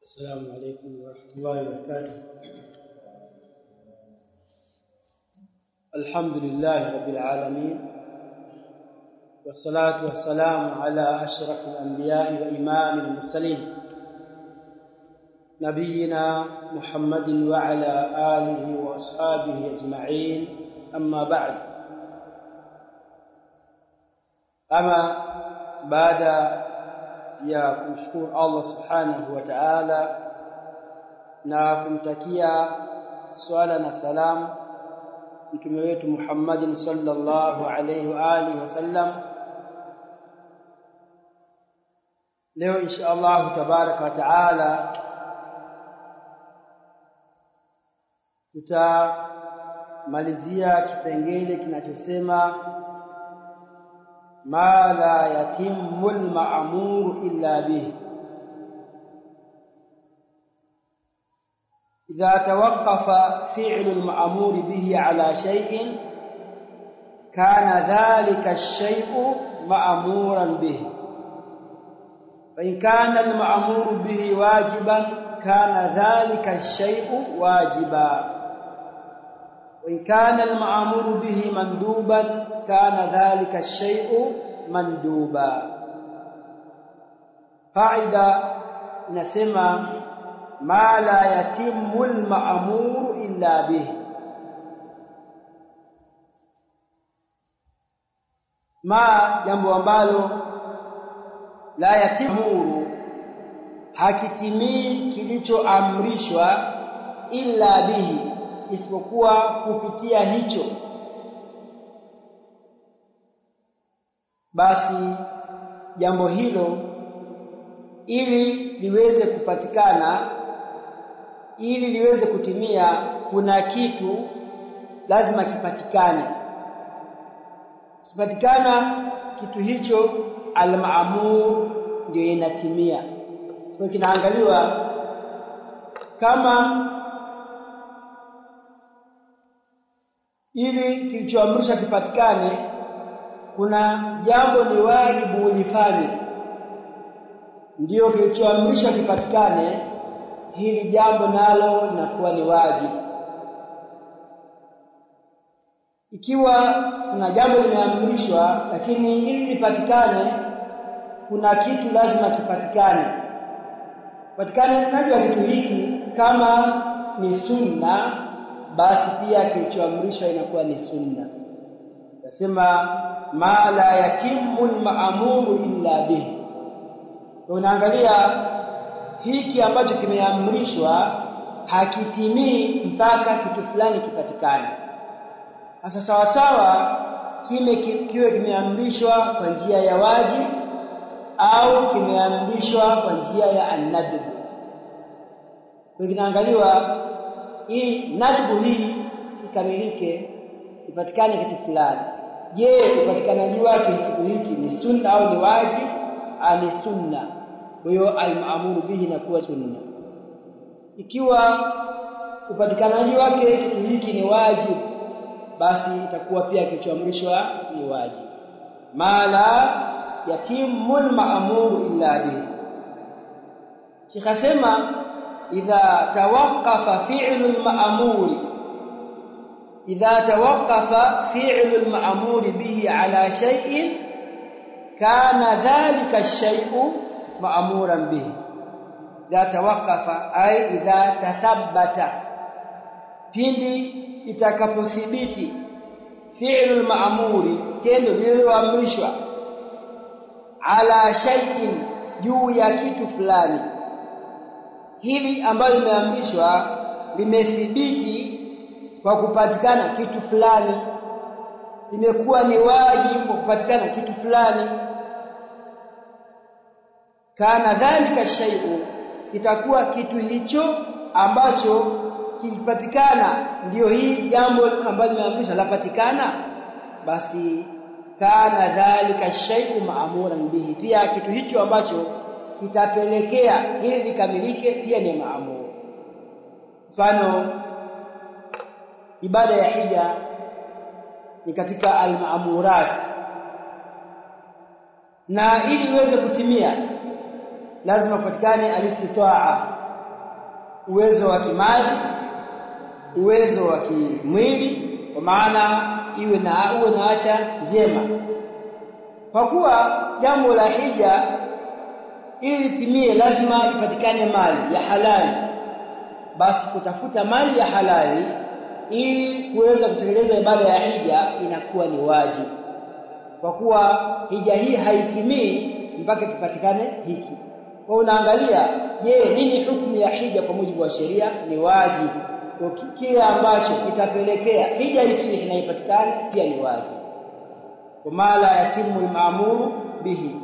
السلام عليكم ورحمة الله وبركاته. الحمد لله رب العالمين، والصلاة والسلام على أشرف الأنبياء وإمام المرسلين نبينا محمد وعلى آله وأصحابه أجمعين، أما بعد. أما بعد ya kumshukuru Allah subhanahu wa ta'ala na kumtakia swala na salam mtume wetu Muhammadin sallallahu alayhi wa alihi wasallam. Leo insha Allah tabaraka wa ta'ala tutamalizia kipengele kinachosema ما لا يتم المأمور إلا به. إذا توقف فعل المأمور به على شيء كان ذلك الشيء مأمورا به، فإن كان المأمور به واجبا كان ذلك الشيء واجبا، وإن كان المأمور به مندوبا كان ذلك الشيء مندوبا. قاعدة نسمى ما لا يتم المأمور إلا به. ما jambo ambalo la yatimu hakitimii kilichoamrishwa illa bihi, isipokuwa kupitia hicho, basi jambo hilo ili liweze kupatikana, ili liweze kutimia, kuna kitu lazima kipatikane. Kipatikana kitu hicho, al-ma'mur ndio inatimia. Kwa kinaangaliwa kama ili kilichoamrishwa kipatikane, kuna jambo ni wajibu ulifanye, ndio kilichoamrishwa kipatikane, hili jambo nalo linakuwa ni wajibu. Ikiwa kuna jambo limeamrishwa lakini ili lipatikane kuna kitu lazima kipatikane, patikane najua kitu hiki kama ni sunna, basi pia kilichoamrishwa inakuwa ni sunna. Nasema ma la yatimmu al-ma'muru illa bihi. Unaangalia hiki ambacho kimeamrishwa hakitimii mpaka kitu fulani kipatikane. Sasa sawa sawa kiwe kimeamrishwa kwa njia ya wajibu au kimeamrishwa kwa njia ya an-nadb. Kwa kinaangaliwa ili nadbu hii ikamilike, ipatikane kitu fulani. Je, upatikanaji wake kitu hiki ni sunna au ni wajibu? Ni sunna. Kwa hiyo al-ma'muru bihi inakuwa sunna. Ikiwa upatikanaji wake kitu hiki ni wajibu, basi itakuwa pia kilichoamrishwa ni wajibu. Ma la yatimmu al-ma'muru illa bihi. Shikasema idha tawaqqafa fi'lu al-ma'muri, إذا توقف فعل المأمور به على شيء كان ذلك الشيء مأمورا به. إذا توقف أي إذا تثبت، pindi itakapothibiti fi'lu al-ma'muri, tendo lililoamrishwa, ala shay'in, juu ya kitu fulani, hili ambalo limeamrishwa limethibiti kwa kupatikana kitu fulani, imekuwa ni wajibu kwa kupatikana kitu fulani, kana dhalika shay'u, itakuwa kitu hicho ambacho kipatikana ndio hii jambo ambalo limeamrishwa lapatikana, basi kana dhalika shay'u ma'muran bihi, pia kitu hicho ambacho kitapelekea ili likamilike pia ni maamur. Mfano, ibada ya hija ni katika al-ma'murat, na ili iweze kutimia lazima kupatikane al-istitaa, uwezo wa kimali, uwezo wa kimwili, kwa maana uwe na afya njema. Kwa kuwa jambo la hija ili timie lazima ipatikane mali ya halali, basi kutafuta mali ya halali ili kuweza kutekeleza ibada ya hija inakuwa ni wajibu. Kwa kuwa hija hii haitimii mpaka kipatikane hiki. Kwa unaangalia, je, nini hukumu ya hija kwa mujibu wa sheria? Ni wajibu. Kwa kile ambacho kitapelekea hija isiwe inaipatikane pia ni wajibu. Kwa mala yatimu al-ma'muru bihi.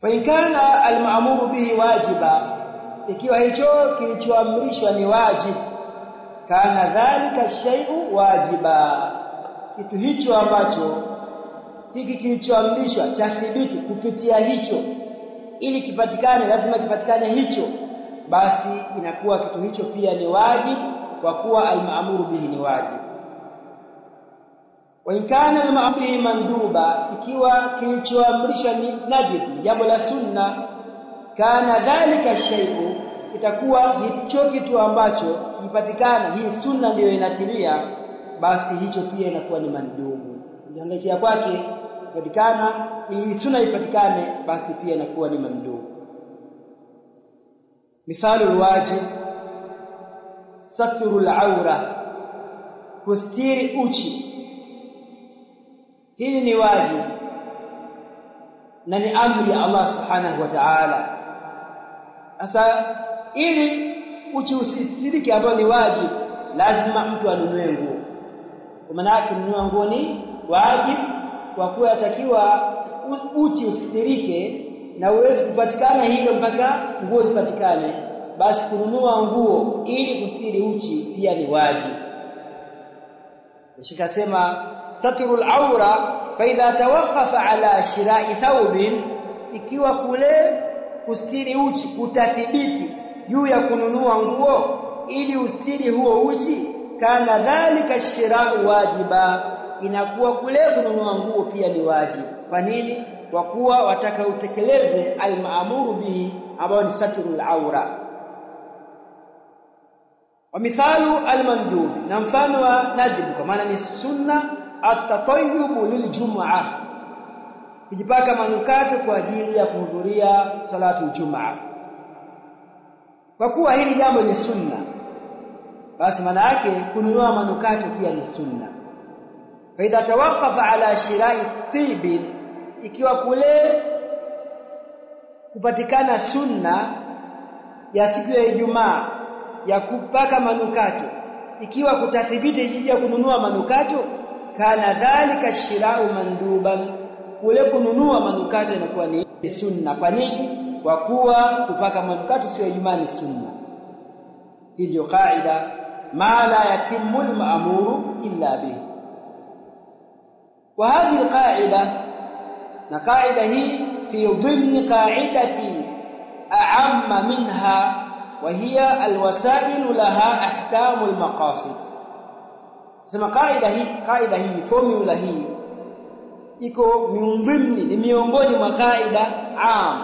Fa in kana al-ma'muru bihi wajiba, ikiwa hicho kilichoamrishwa ni wajibu, kana dhalika shay'u wajiba, kitu hicho ambacho hiki kilichoamrishwa cha thibiti kupitia hicho ili kipatikane lazima kipatikane hicho, basi inakuwa kitu hicho pia ni wajibu, kwa kuwa al-ma'muru bihi ni wajibu. Wa in kana al-ma'muru bihi manduba, ikiwa kilichoamrishwa ni nadib, jambo la sunna, kana dhalika shay'u, itakuwa hicho kitu ambacho kipatikana hii sunna ndio inatimia, basi hicho pia inakuwa ni mandubu. Ukiangalia kwake kupatikana hii sunna ipatikane, basi pia inakuwa ni mandubu. Mithalu alwajib satru alawra, kustiri uchi. Hili ni wajibu na ni amri ya Allah subhanahu wa ta'ala. Sasa ili uchi usisirike, ambao ni wajibu, lazima mtu anunue nguo. Kwa maana yake kununua nguo ni wajibu, kwa kuwa yatakiwa uchi usisirike na uweze kupatikana hilo mpaka nguo zipatikane, basi kununua nguo ili kustiri uchi pia ni wajibu. Shikasema satrul awra fa idha tawaqqafa ala shira'i thawbin, ikiwa kule kustiri uchi kutathibiti juu ya kununua nguo ili ustiri huo uchi, kana dhalika shira'u wajiba, inakuwa kule kununua nguo pia ni wajibu. Kwa nini? Kwa kuwa wataka utekeleze al-ma'muru bihi ambao ni satrul awra. Wa mithalu al-mandub, na mfano wa nadib kwa maana ni sunna, at-tatayyub liljum'ah, kujipaka manukato kwa ajili ya kuhudhuria salatu Ijumaa. Kwa kuwa hili jambo ni sunna, basi maana yake kununua manukato pia ni sunna. Fa idha tawaqqafa ala shira'i tibin, ikiwa kule kupatikana sunna ya siku ya Ijumaa ya kupaka manukato, ikiwa kutathibiti jiji ya kununua manukato, kana dhalika shira'u manduban, kule kununua manukato inakuwa ni sunna. Kwa nini? Kwa kuwa kupaka manukato siku ya Ijumaa ni sunna. Hii ndio kaida, ma la yatimmu al-ma'muru illa bihi. Wa hadhihi al-qa'ida, na kaida hii fi dhimni qa'idati a'amma minha wa hiya al-wasa'il laha ahkamu al-maqasid. Sema kaida hii formula hii iko miongoni, ni miongoni mwa kaida am,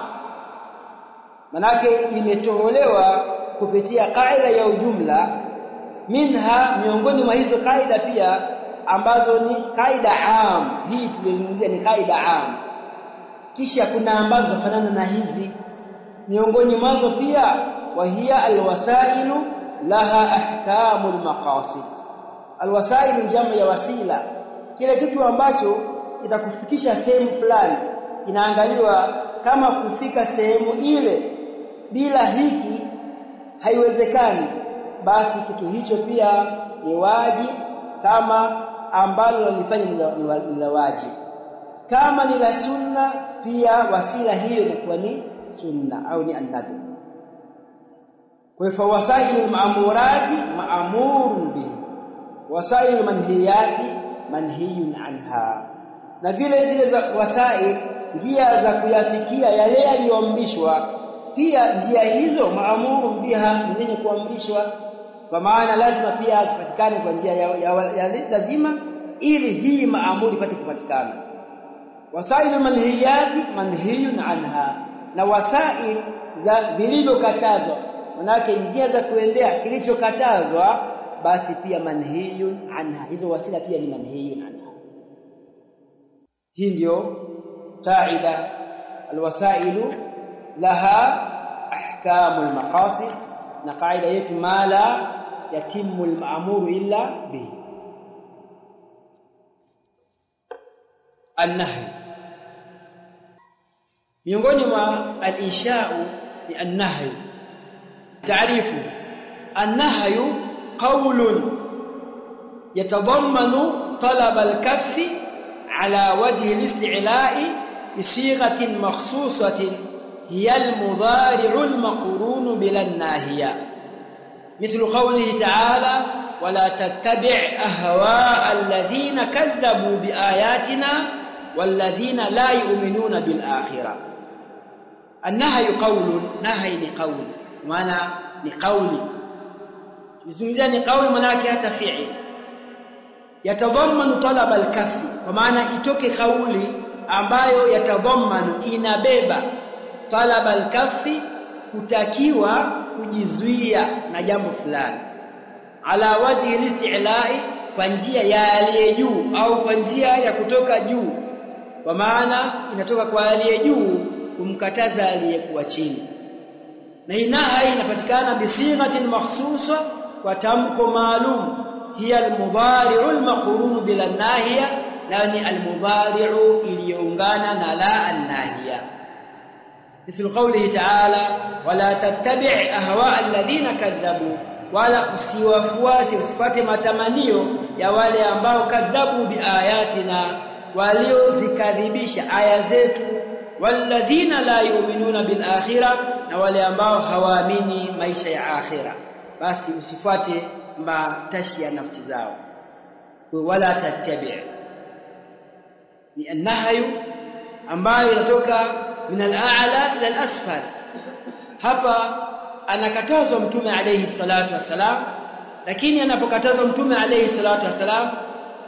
manake imetolewa kupitia kaida ya ujumla, minha, miongoni mwa hizo kaida pia ambazo ni kaida am. Hii tulizungumzia ni kaida am, kisha kuna ambazo fanana na hizi, miongoni mwazo pia wa hiya alwasailu laha ahkamul maqasid. Alwasailu jamu ya wasila, kile kitu ambacho kitakufikisha sehemu fulani, inaangaliwa kama kufika sehemu ile bila hiki haiwezekani, basi kitu hicho pia ni wajibu, kama ambalo lilifanya ni wajibu. Kama ni la sunna pia wasila hiyo inakuwa ni sunna au ni an-nadb. Kwa hivyo wasailul ma'murati ma'murun bihi, wasailul manhiyati manhiyun anha. Na vile zile za wasail, njia za kuyafikia yale yaliyoamrishwa, pia njia hizo ma'murun biha ni zenye kuamrishwa, kwa maana lazima pia zipatikane kwa njia ya lazima ili hii maamuri ipate kupatikana. Wasailu manhiyati manhiyun anha, na wasail za vilivyokatazwa, manake njia za kuendea kilichokatazwa, basi pia manhiyun anha, hizo wasila pia ni manhiyun anha. Hii ndio qaida alwasailu laha ahkamul maqasid, na qaida yetu ma la yatimmu al-ma'muru illa bihi. An-nahy, miongoni mwa al-insha'u ni an-nahy. Taarifu an-nahy qawlun yatadammanu talab al-kaff ala wajhi al-isti'la'i bi sighatin makhsusatin hiya al-mudari'u al-maqrun bila an-nahiya, مثل قوله تعالى ولا تتبع أهواء الذين كذبوا بآياتنا والذين لا يؤمنون بالآخرة. النهي قول، نهي لقول، معنى لقول، بسمجة لقول مناك يتفعل يتضمن طلب الكف، ومعنى itoke kauli ambayo yatadhammanu inabeba talab al-kaffi, kutakiwa kujizuia na jambo fulani, ala wajhi al-isti'la'i, kwa njia ya aliye juu au kwa njia ya kutoka juu, kwa maana inatoka kwa aliye juu kumkataza aliyekuwa chini. Na hii nahi inapatikana bisighatin makhsusa, kwa tamko maalum, hiya al-mudari'u al-maqrun bila nahiya, yani al-mudari'u iliyoungana na la an-nahiya. مثل قوله تعالى ولا تتبع أهواء الذين كذبوا، ولا usifuate matamanio ya wale ambao kadhabu biayatina, waliozikadhibisha aya zetu, walladhina la yu'minuna bil akhirah, na wale ambao hawaamini maisha ya akhira. Basi usifuate matashi ya nafsi zao. Wala tattabi' ni an-nahyu ambayo inatoka min al-a'la ila al-asfal. Hapa anakatazwa mtume alayhi salatu wasalam, lakini anapokatazwa mtume alayhi salatu wasalam,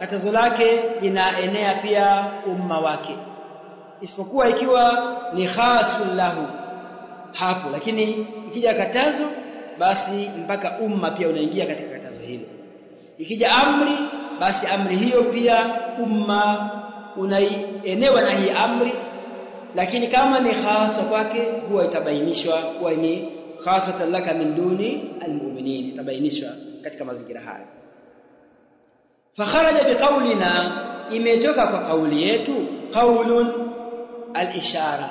katazo lake linaenea pia umma wake, isipokuwa ikiwa ni khasul lahu hapo. Lakini ikija katazo, basi mpaka umma pia unaingia katika katazo hilo. Ikija amri, basi amri hiyo pia umma unaienewa na hii amri, lakini kama ni khasa kwake huwa itabainishwa kuwa ni khasatan laka min duni almu'minin, itabainishwa katika mazingira haya. Fakharaja biqaulina, imetoka kwa kauli yetu, qaulun al-ishara.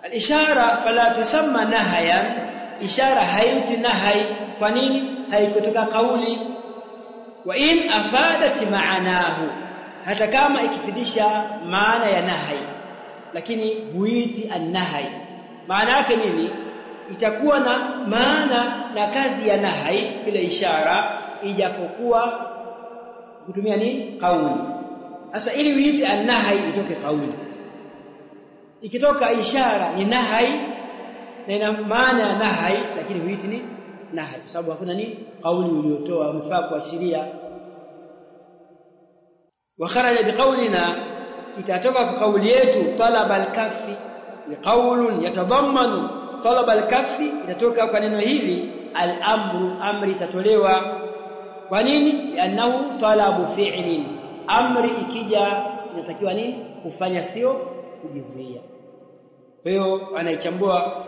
Al-ishara fala tusamma nahayan, ishara haiti nahai. Kwa nini? haikutoka kauli. Wa in afadat ma'anahu, hata kama ikifidisha maana ya nahai, lakini huiti an-nahai. Maana yake nini? Itakuwa na maana na kazi ya nahai bila ishara, ijapokuwa kutumia nini? Kauli. Sasa ili huiti an-nahai itoke kauli. Ikitoka ishara ni nahai na ina maana ya nahai, lakini huiti ni nahai kwa sababu hakuna nini? Kauli uliotoa umefaa kuashiria. Wa kharaja biqaulina, itatoka kwa kauli yetu, talaba al-kaffi, ni qaulun yatadammanu talaba al-kaffi, itatoka kwa neno hili al-amru, amri itatolewa. Kwa nini? Annahu talabu fi'lin, amri ikija inatakiwa nini? Kufanya, sio kujizuia. Kwa hiyo anaichambua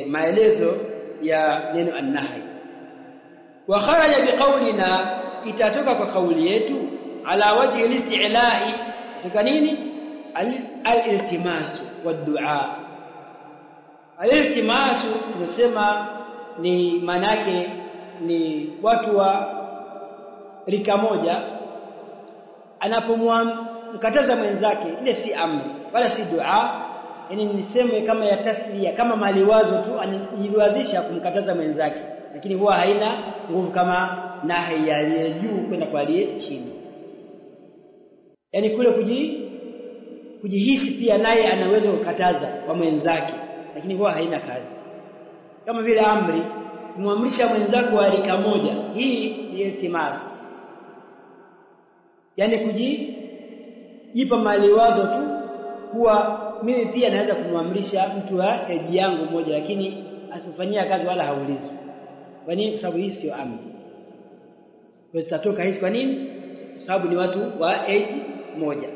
maelezo ya neno an-nahy. Wa kharaja biqaulina, itatoka kwa kauli yetu, ala wajhi al-isti'la'i, kutoka nini? Al-iltimasu wad-du'a. Al-iltimasu tunasema ni manake ni watu wa rika moja anapomkataza mwenzake, ile si amri wala si dua, yani niseme kama ya taslia, kama maliwazo tu, anajiwazisha kumkataza mwenzake, lakini huwa haina nguvu kama nahi ya juu kwenda kwa aliye chini. Yani kule kujihisi pia naye anaweza kukataza kwa mwenzake, lakini huwa haina kazi. Kama vile amri, kumwamrisha mwenzako wa rika moja, hii ni iltimas, yani kujipa maliwazo tu kuwa mimi pia naweza kumwamrisha mtu wa eji yangu mmoja lakini asifanyia kazi wala haulizwi. Kwa nini? Kwa sababu hii sio amri. Kwa zitatoka hizi kwa nini? Kwa sababu ni watu wa eji moja.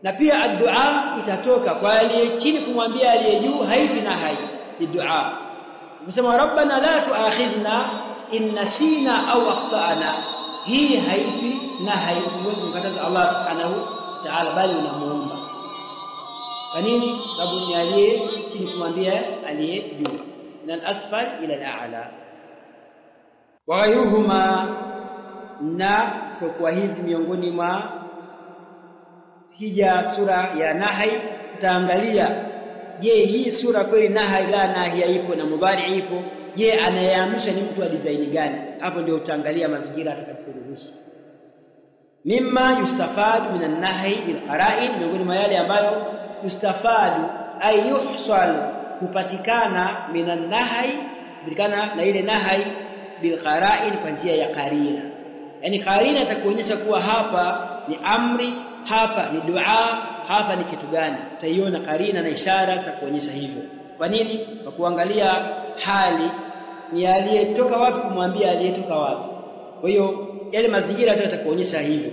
Na pia addu'a itatoka kwa aliye chini kumwambia aliye juu, haiti nahi ni dua. Unasema rabbana la tu'akhidhna in nasina au akhtana, hii haiti nahi, huwezi kumkataza Allah subhanahu wa ta'ala, bali unamuomba. Kwa nini? Sababu ni aliye chini kumwambia aliye juu, min al-asfal ila al-a'la. Wa ghayruhuma, na sokwa hizi miongoni mwa hija sura ya nahi, utaangalia je, hii sura kweli nahi la nahi ipo na mudhari ipo? Je, anayeamrisha ni mtu wa design gani? Hapo ndio utaangalia mazingira atakayoruhusu. Mimma yustafadu minan nahi bil qara'in, miongoni mwa yale ambayo yustafadu ay yuhsal, kupatikana minan nahi, kupatikana na ile nahi bil qara'in, kwa njia ya qarina. Yani qarina itakuonyesha kuwa hapa ni amri, hapa ni dua, hapa ni kitu gani. Utaiona qarina na ishara za kuonyesha hivyo. Kwa nini? Kwa kuangalia hali ni aliyetoka wapi kumwambia aliyetoka wapi. Kwa hiyo yale mazingira yatakuonyesha hivyo.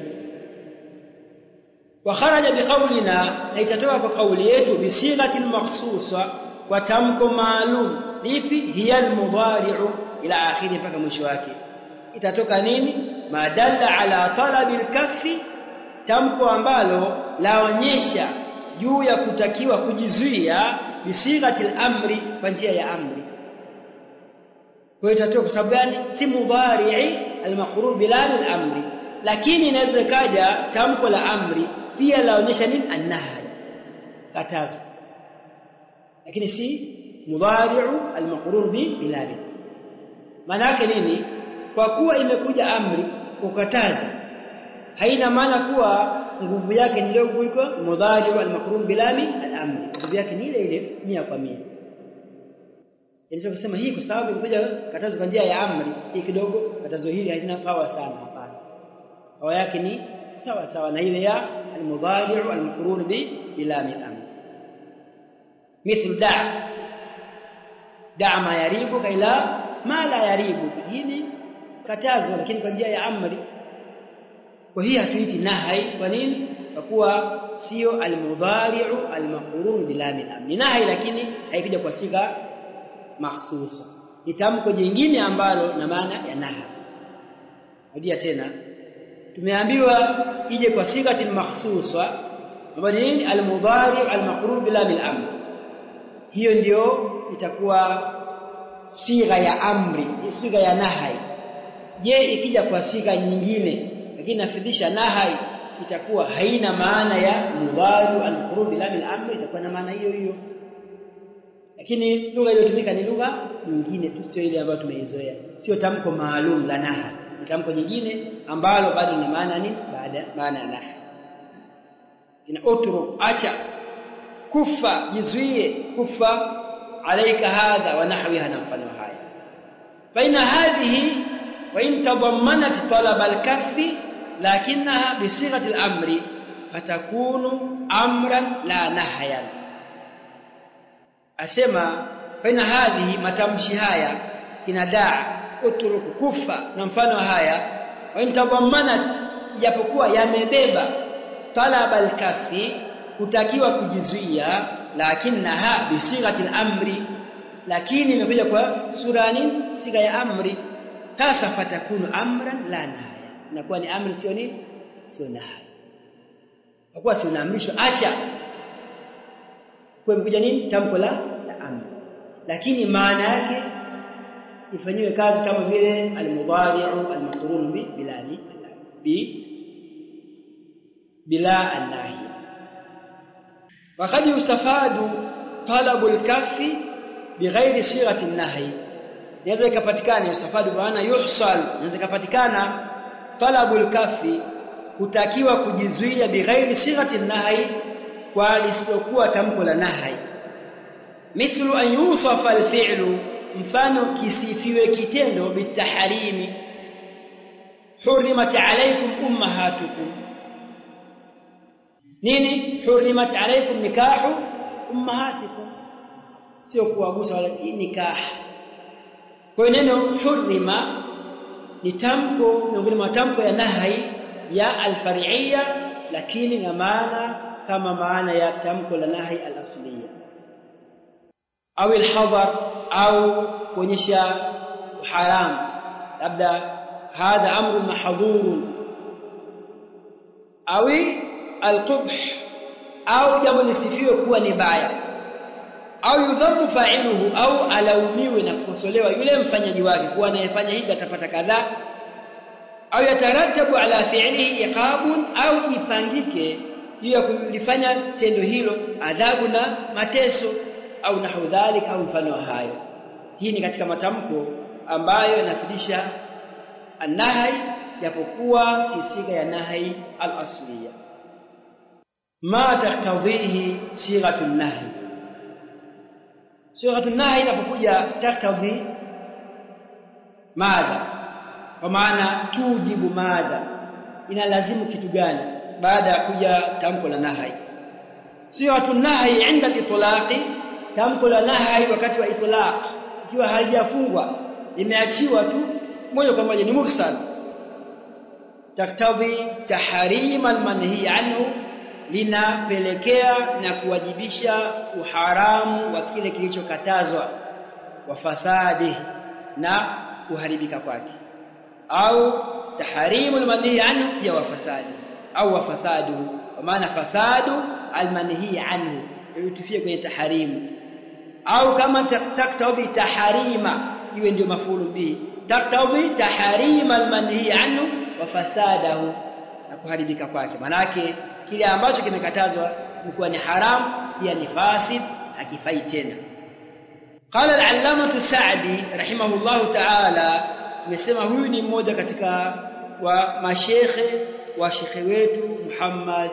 Wa kharaja biqaulina, na itatoka kwa kauli yetu, bisighatin makhsusa, kwa tamko maalum. Lipi? Hiya al-mudhari'u ila akhiri, mpaka mwisho wake. Itatoka nini? Madalla ala talabil kaffi, tamko ambalo laonyesha juu ya kutakiwa kujizuia, bisighatil amri, kwa njia ya amri. Kwa hiyo itatoka kwa sababu gani? Si mudhari'i al-maqrub bila al-amri, lakini inaweza kaja tamko la amri pia laonyesha nini? An-nahy, katazo, lakini si mudhari'u al-maqrub bila. Maana yake nini? Kwa kuwa imekuja amri ukataza, haina maana kuwa nguvu yake ni ndogo kuliko mudhari'u al-maqrun bilami al-amri. Nguvu yake ni ile ile 100%. Inaweza kusema hii kwa sababu imekuja katazo kwa njia ya amri, hii kidogo katazo hili halina power sana. Hapana, power yake ni sawa sawa na ile ya al-mudhari'u al-maqrun bilami al-amri. Mithlu da'a ma yaribuka ila ma la yaribu, hili katazo lakini kwa njia ya amri. Kwa hiyo hatuiti nahi. Kwa nini? Kwa kuwa sio al-mudhari'u al-maqrun bilami al-amri. Nahi lakini haikuja kwa siga mahsusa, ni tamko jingine ambalo na maana ya nahi. Rudia tena, tumeambiwa ije kwa siga mahsusa, ambayo ni al-mudhari'u al-maqrun bilami al-amri. Hiyo ndio itakuwa siga ya amri, siga ya nahi. Je, ikija kwa siga nyingine lakini nafidhisha nahi, itakuwa haina maana ya mudhari al-maqrun bilami al-amri, itakuwa na maana hiyo hiyo. Lakini lugha iliyotumika ni lugha nyingine tu, sio ile ambayo tumeizoea. Sio tamko maalum la nahi, ni tamko nyingine ambalo bado ni maana nini? Baada maana ya nahi. Ina utru, acha, kufa, jizuie, kufa, alaika hadha wa nahwiha, na mfano haya. Baina hadhihi wa in tadammanat talab al-kaffi lakinnaha bi sighati al-amri fatakunu amran la nahyan. Asema baina hadhihi, matamshi haya kinadaa utruku, kufa na mfano haya, wa in tadammanat, japokuwa yamebeba talab al-kaffi, kutakiwa kujizuia, lakinnaha bi sighati al-amri, lakini imekuja kwa sura nini? Siga ya amri. Sasa fatakunu amran la nahya, inakuwa ni amri, sio nini? Sio nahi. Kwa kuwa si unaamrishwa acha, kwa imekuja nini? Tamko la amri, lakini maana yake ifanywe kazi kama vile al-mudhari'u al-maqrun bila an-nahy. Wa qad yustafadu talabu al-kaffi bighairi sighati an-nahy, inaweza ikapatikana yustafadu maana yuhsal, inaweza ikapatikana talabul kafi, kutakiwa kujizuia, bighairi sighati an-nahy, kwa lisiokuwa tamko la nahi. Mithlu an yusafa al-fi'lu, mfano kisifiwe kitendo, bitahrimi, hurimat alaykum ummahatukum, nini hurimat alaykum nikahu ummahatikum, sio kuwagusa wala nikah. Kwa neno hurima ni tamko miongoni mwa tamko ya nahi ya al-far'iyya, lakini na maana kama maana ya tamko la nahi al-asliya, au al-hadar, au kuonyesha haram, labda hadha amru mahdhur, au al-qubh, au jambo lisifiwe kuwa ni baya, au yudhamu fa'iluhu, au alaumiwe na kukosolewa yule mfanyaji wake kuwa anayefanya hivi atapata kadhaa, au yataratabu ala fi'lihi iqabun, au ipangike juu ya kulifanya tendo hilo adhabu na mateso, au nahu dhalik, au mfano hayo. Hii ni katika matamko ambayo yanafidisha an-nahy, japokuwa si siga ya nahy al-asliya. Ma tahtadhihi sighatu an-nahy, sighatu an-nahy inapokuja tahtadhi madha, kwa maana tujibu madha, inalazimu kitu gani baada ya kuja tamko la nahy. Sighatu an-nahy inda al-itlaqi, tamko la nahy wakati wa itlaq, ikiwa halijafungwa limeachiwa tu moja kwa moja, ni mursal. Taktadhi tahrim al-manhi anhu, linapelekea na kuwajibisha uharamu wa kile kilichokatazwa, wa fasadi, na kuharibika kwake, au tahrim al-manhi anhu ya wafasadi, au wafasadu, kwa maana fasadu al-manhi anhu yutufie kwenye tahrimu, au kama taktadhi taharima, iwe ndio mafulu bihi, taktadhi taharima al-manhi anhu wa fasadahu, na kuharibika kwake. Manake kile ambacho kimekatazwa ni ni haram, pia ni fasid, hakifai tena. Qala al-allamatu Sa'di rahimahullahu ta'ala, amesema huyu ni mmoja katika wa mashekhe wa shekhe wetu Muhammad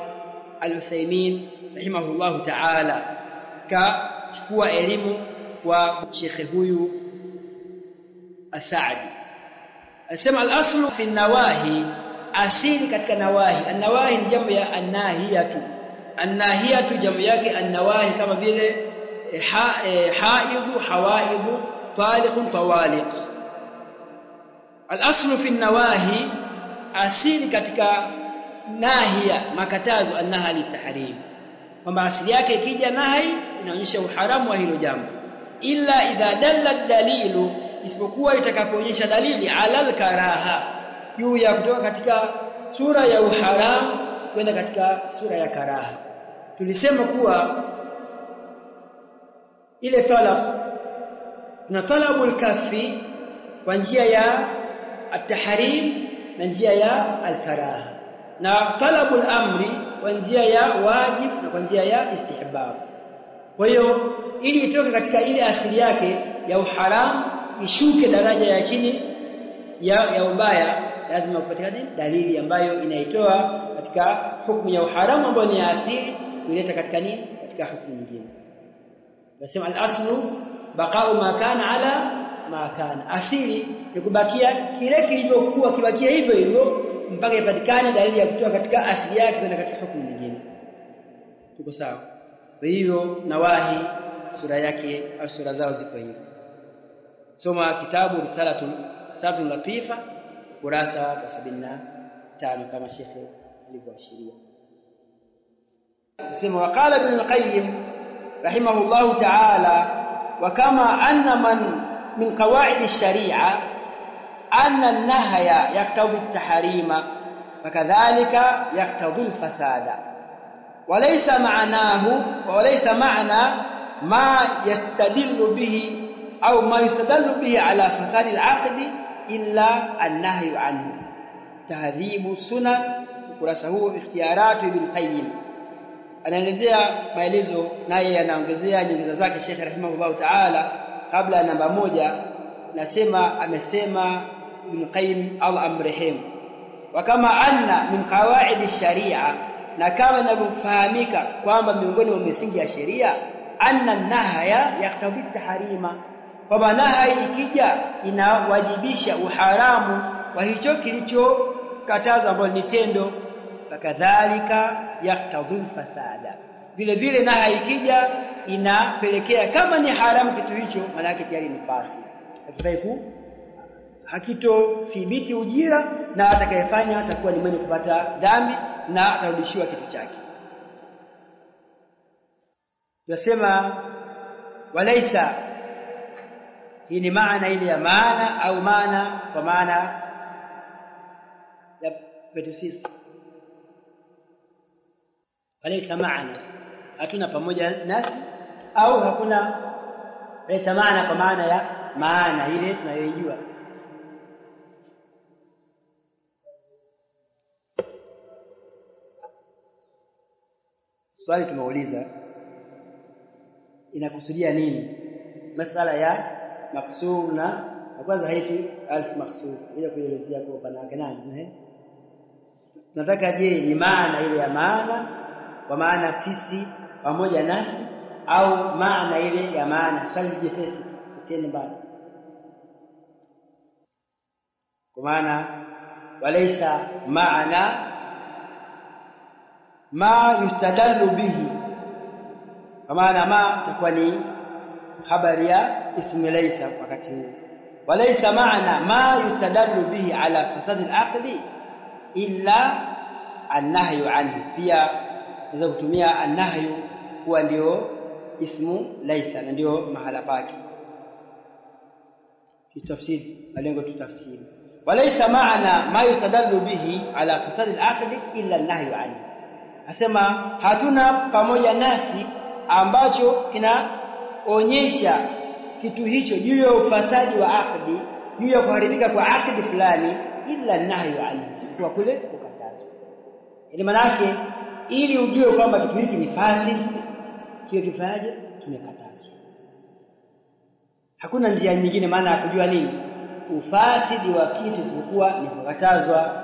al-Uthaymeen rahimahullahu ta'ala, kachukua elimu kwa shekhe huyu As-Sa'di. Anasema al-aslu fi an-nawahi, asili katika nawahi. An-nawahi ni jamu ya an-nahiyatu, an-nahiyatu jamu yake an-nawahi, kama vile haidhu, hawaidhu, taliqun, tawaliq. Al-aslu fi an-nawahi, asili katika nahiya, makatazo, an-nahy lit-tahrim, kwamba asili yake ikija nahi inaonyesha uharamu wa hilo jambo, illa idha dalla ad-dalilu, isipokuwa itakapoonyesha dalili ala al-karaha, juu ya kutoka katika sura ya uharamu kwenda katika sura ya karaha. Tulisema kuwa ile talab na talabul kafi kwa njia ya at-tahrim na njia ya al-karaha, na talabul amri kwa njia ya wajib na kwa njia ya istihbab. Kwa hiyo ili itoke katika ile asili yake ya uharamu ishuke daraja ya chini ya ubaya, lazima kupatikane dalili ambayo inaitoa katika hukumu ya uharamu ambayo ni asili kuleta katika nini, katika hukumu nyingine. Nasema al-aslu baqa'u ma kana ala ma kana, asili ni kubakia kile kilivyokuwa, kibakia hivyo hivyo mpaka ipatikane dalili ya kutoa katika asili yake kwenda katika hukumu nyingine. Tuko sawa? Kwa hiyo nawahi sura yake au sura zao ziko hivi. Soma kitabu Risalatul Latifa kurasa wa 75 kama shekhe alivyoashiria. Nasema waqala Ibn al-Qayyim rahimahullahu ta'ala, wa kama anna man min qawaid ash-shari'a anna an-nahya yaqtadi at-tahrima, fakadhalika yaqtadi al-fasada, walaysa ma'na ma yastadillu bihi au ma yustadallu bihi ala fasadi al-aqdi illa an-nahyu anhu. Tahdhibu sunan, ukurasa huo ikhtiyaratu Ibn Qayyim. Anaelezea maelezo, naye anaongezea nyongeza zake Sheikh rahimahullah ta'ala. Kabla ya namba 1 nasema, amesema Ibn Qayyim Allah amrehemu, wa kama anna min qawaid ash-sharia, na kama inavyofahamika kwamba miongoni mwa misingi ya sheria, anna an-nahya yaqtadi at-tahrima, kwamba nahi ikija inawajibisha uharamu wa hicho kilichokatazwa ambacho ni tendo. fakadhalika yaqtadhi fasada. Vile vile nahi ikija inapelekea kama ni haramu kitu hicho, maana yake tayari ni fasid, hakitothibiti ujira, na atakayefanya atakuwa ni mwenye kupata dhambi na atarudishiwa kitu chake. Tunasema walaysa, hii ni maana ile ya maana au maana kwa maana ya petisisi. Walaysa maana, hatuna pamoja nasi, au hakuna. Laysa maana kwa maana ya maana ile tunayojua. Swali tumeuliza inakusudia nini masala ya maksur na kwanza haitu alf maksur, ile kuelezea kwa upana wake nani. Tunataka je ni maana ile ya maana kwa maana sisi pamoja nasi, au maana ile ya maana swali jepesi usiende mbali. Kwa maana walaysa maana ma yustadallu bihi, kwa maana ma itakuwa ni habari ya ismu laysa wakati huu. Walaysa maana ma yustadallu bihi ala fasad al-aqli illa an-nahyu anhu. Pia naweza kutumia an-nahyu kuwa ndio ismu laysa na ndio mahala pake. Kitafsiri, malengo tutafsiri. Walaysa maana ma yustadallu bihi ala fasad al-aqli illa an-nahyu anhu. Asema hatuna pamoja nasi ambacho kinaonyesha kitu hicho juu ya ufasadi wa akdi, juu ya kuharibika kwa akdi fulani, illa nahyu anhu, kwa kule kukatazwa. Ili maana yake ili ujue kwamba kitu hiki ni fasidi, kile kifanyaje tumekatazwa. Hakuna njia nyingine maana ya kujua nini ufasidi wa kitu isipokuwa ni kukatazwa.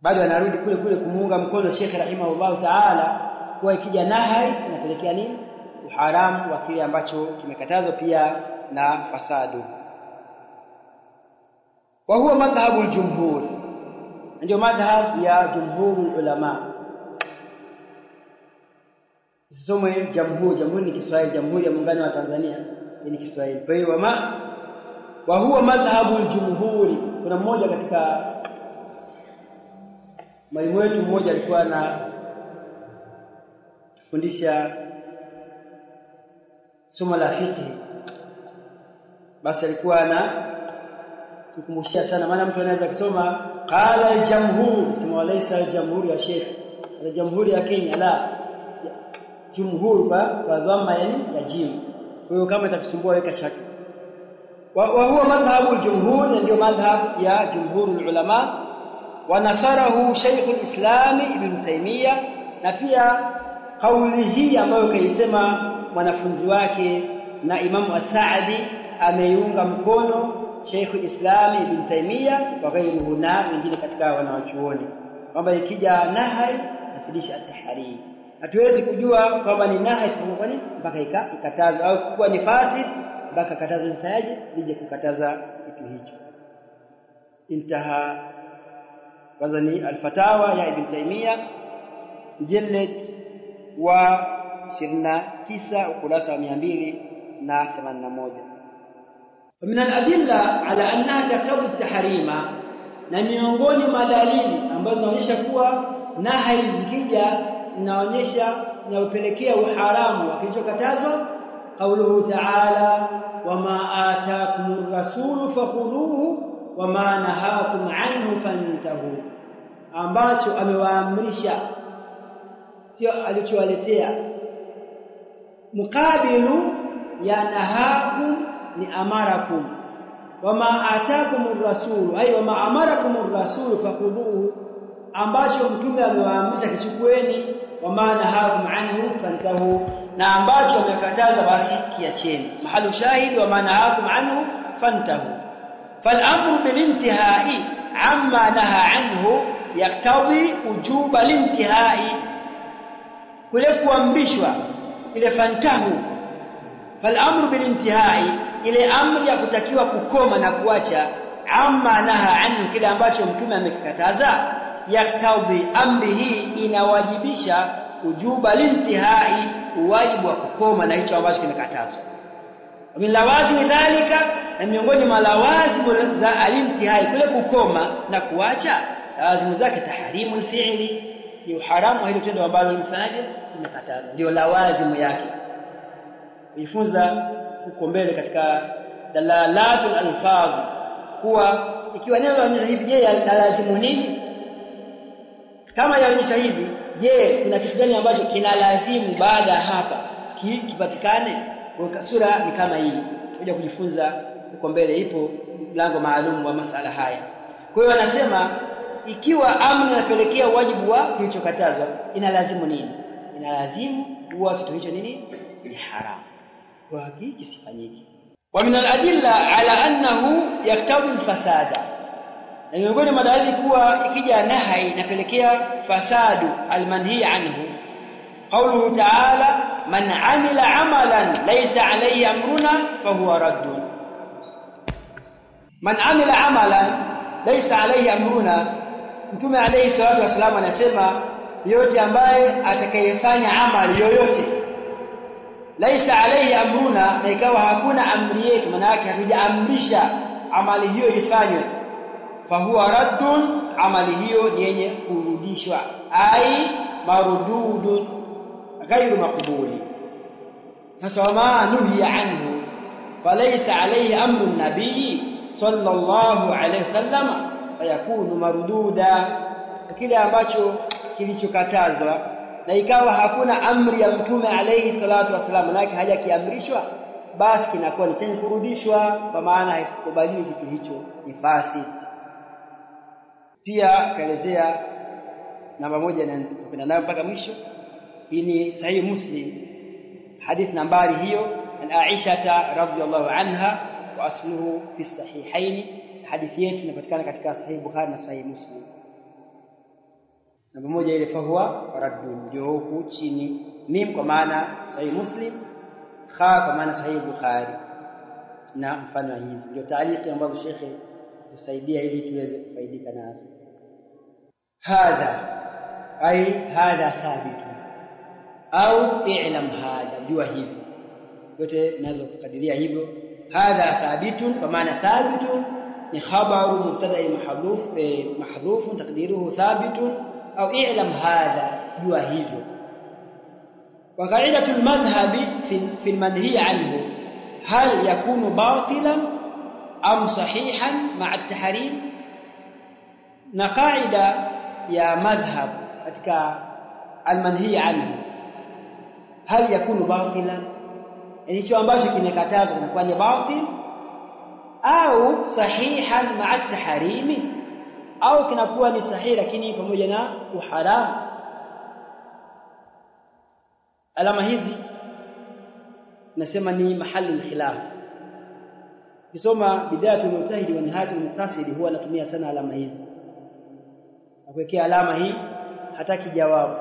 Bado anarudi kule kule kumuunga mkono Sheikh rahimahullah ta'ala kwa ikija nahai inapelekea nini uharamu wa kile ambacho kimekatazwa pia na fasadu. Wa huwa madhhabu al-jumhur, ndio madhhab ya jumhur ulama. Somo jamhuri ni Kiswahili, Jamhuri ya Muungano wa Tanzania ni Kiswahili. Kwa hiyo wa huwa madhhabu al-jumhur. Kuna mmoja katika mwalimu wetu mmoja alikuwa na fundisha somo la fiqh, basi alikuwa na kukumbushia sana, maana mtu anaweza kusoma qala al-jamhur, sema laysa al-jamhur ya Sheikh, al-jamhur ya Kenya, la jumhur kwa dhamma yani ya jim. Kwa hiyo kama itakusumbua weka shaka. Wa huwa madhhabu al-jumhur, ndio madhhab ya jumhur ulama. Wanasarahu Sheikh al-Islam Ibn Taymiyyah, na pia kauli hii ambayo kaisema mwanafunzi wake na Imamu As-Sa'di ameiunga mkono Sheikh al-Islam Ibn Taymiyyah wa ghairuhu na wengine katika wanawachuoni, kwamba ikija nahai nafundisha at-tahrim. Hatuwezi kujua kwamba ni nahai kwa nini mpaka ikataza, au kuwa ni fasid mpaka kataza nifanyaje nije kukataza kitu hicho. Intaha kwanza ni al-fatawa ya Ibn Taymiyyah mjallad wa 29 ukurasa wa 281. ومن الأدلة على أنها تقتضي التحريم, na miongoni mwa dalili ambazo zinaonyesha kuwa nahi zikija inaonyesha inapelekea uharamu wa kilichokatazwa, qauluhu ta'ala wama ataakumur rasulu fakhudhuhu wama nahakum anhu fantahu, ambacho amewaamrisha sio alichowaletea. Mukabilu ya nahakum ni amarakum, wama ataakumur rasulu ay wama amarakumur rasulu fakhudhuhu, ambacho mtume amewaamrisha kichukueni, wama nahakum anhu fantahu, na ambacho amekataza basi kiacheni. Mahalu shahidi wama nahakum anhu fantahu. فالامر بالانتهاء عما نهى عنه يقتضي وجوب الانتهاء, kule kuamrishwa ile fantahu. Falamru bilintihai, ile amri ya kutakiwa kukoma na kuacha, amma naha anhu, kile ambacho mtume amekikataza, yaktadhi, amri hii inawajibisha ujuba lintihai, wajibu wa kukoma na hicho ambacho kimekatazwa. Min lawazim dhalika, na miongoni mwa lawazimu za alintihai, kule kukoma na kuacha, lawazimu zake tahrimu alfi'li, ni haramu hilo tendo ambalo limfanyaje, limekatazwa, ndio lawazimu yake. Kujifunza huko mbele katika dalalatul alfaz, kuwa ikiwa neno laonyesha hivi, je, lazimu nini? Kama yaonyesha hivi, je, kuna kitu gani ambacho kinalazimu baada hapa kipatikane? Kwa sura ni kama hii, kuja kujifunza huko mbele, ipo mlango maalum wa masala haya. Kwa hiyo anasema ikiwa amri inapelekea wajibu wa kilichokatazwa, inalazimu nini? Inalazimu huwa kitu hicho nini? Ni haramu, kwa hakika kisifanyike. Wa min al-adilla ala annahu yaktadhi al-fasada, na miongoni mwa dalili kuwa ikija nahai inapelekea fasadu al-manhi anhu, qawluhu ta'ala, man amila amalan laysa alayhi amruna fahuwa raddun. Man amila amalan laysa alayhi amruna, Mtume alayhi salatu wasallam anasema yote ambaye atakayefanya amali yoyote laysa alayhi amruna, na ikawa hakuna amri yetu, maana yake hatujaamrisha amali hiyo ifanywe, fahuwa raddun, amali hiyo ni yenye kurudishwa, ai marududun ghairu maqbuli. Fasama nuhiya anhu falaysa alayhi amru an-nabii sallallahu alayhi wasallam fayakunu marududa, kile ambacho kilichokatazwa na ikawa hakuna amri ya Mtume alayhi salatu wasallam, laki haja kiamrishwa, basi kinakuwa ni chenye kurudishwa, kwa maana haikubaliwi kitu hicho, ni fasid. Pia kaelezea namba moja na tupenda nayo mpaka mwisho. Hii ni Sahih Muslim, hadith nambari hiyo, an Aisha radhiyallahu anha, wa asluhu fi sahihain. Hadithi yetu inapatikana katika Sahih Bukhari na Sahih Muslim. Namba moja ile fahuwa raddun, ndio huku chini mim kwa maana Sahih Muslim, kha kwa maana Sahih Bukhari, na mfano hizi ndio taarifa ambazo shekhe kusaidia ili tuweze kufaidika nazo. Hadha ay hadha thabit au i'lam hadha, jua hivi, yote naweza kukadiria hivyo. Hadha thabitun kwa maana thabitun ni khabaru mubtada'i mahdhuf taqdiruhu thabitun au i'lam hadha, jua hivyo. Wa qa'idatul madhhabi fi al-manhi anhu, hal yakunu batilan am sahihan ma'a at-tahrim, na qaida ya madhhab katika al-manhi anhu, hal yakunu batilan, yani hicho ambacho kimekatazwa kinakuwa ni batil, au sahihan ma'a at-tahrim, au kinakuwa ni sahihi lakini pamoja na uharamu. Alama hizi nasema ni mahali khilaf. Kisoma bidayatul mujtahid wa nihayatul muqtasid, huwa anatumia sana alama hizi, akuwekea alama hii hataki jawabu,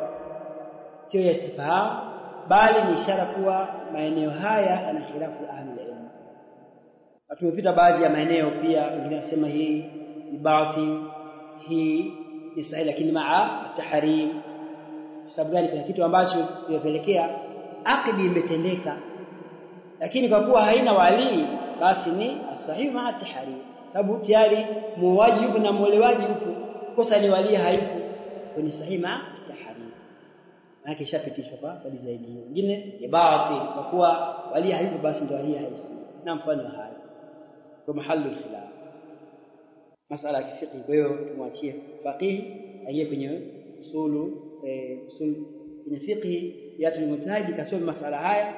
sio ya istifham, bali ni ishara kuwa maeneo haya yana khilafu za ahli ilmu. Tumepita baadhi ya maeneo pia, wengine wanasema hii ni batil, hii ni sahihi lakini maa tahrim. Sababu gani? Kuna kitu ambacho kimepelekea akidi imetendeka, lakini kwa kuwa haina wali, basi ni sahihi maa tahrim, sababu tayari muwaji yupo na muolewaji yupo, kosa ni wali hayupo, ni sahihi maa tahrim, na kisha pitishwa kwa design hiyo. Nyingine ni batil, kwa kuwa wali hayupo, basi ndio wali haisi, na mfano haya kwa mahali khilaf, masala ya fiqh. Kwa hiyo tumwachie faqih aingie kwenye usul kwenye fiqh yatul mujtahid, kasome masala haya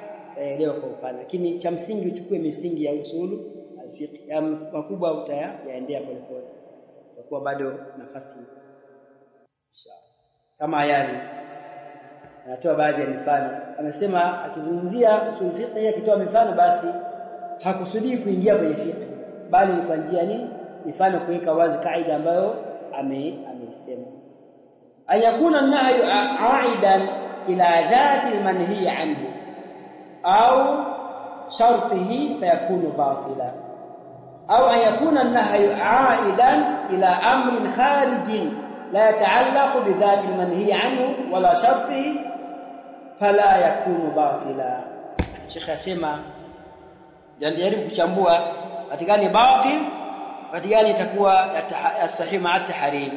leo kwa upana, lakini cha msingi uchukue misingi ya usul al-fiqh, ya makubwa utayaendea pole pole, kwa kuwa bado nafasi inshallah. Kama yale anatoa baadhi ya mifano, amesema akizungumzia usul fiqh akitoa mifano, basi hakusudii kuingia kwenye fiqh, bali ni kwa njia nini, mifano, kuweka wazi kaida ambayo amesema. Ayakuna nahyu aidan ila dhati almanhi anhu au shartihi fayakunu batila, au an yakuna an-nahyu 'aidan ila amrin kharijin la yata'allaqu bi dhati al-manhi 'anhu wala shartihi fala yakunu batila. Sheikh asema jaribu kuchambua katika ni batil, katika ni itakuwa sahihi ma'a tahrim.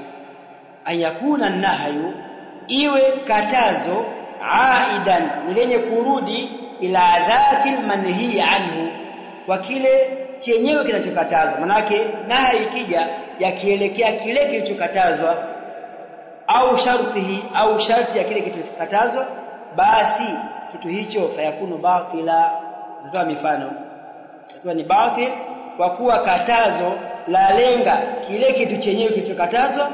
An yakuna an-nahyu, iwe katazo, aidan, ni lenye kurudi ila dhati al-manhi anhu, kwa kile chenyewe kinachokatazwa. Manake nahi ikija yakielekea kile kilichokatazwa, au shartihi, au sharti ya kile kilichokatazwa, basi kitu hicho fayakunu batila. Natoa mifano, itakuwa ni batil kwa kuwa katazo la lenga kile kitu chenyewe kilichokatazwa,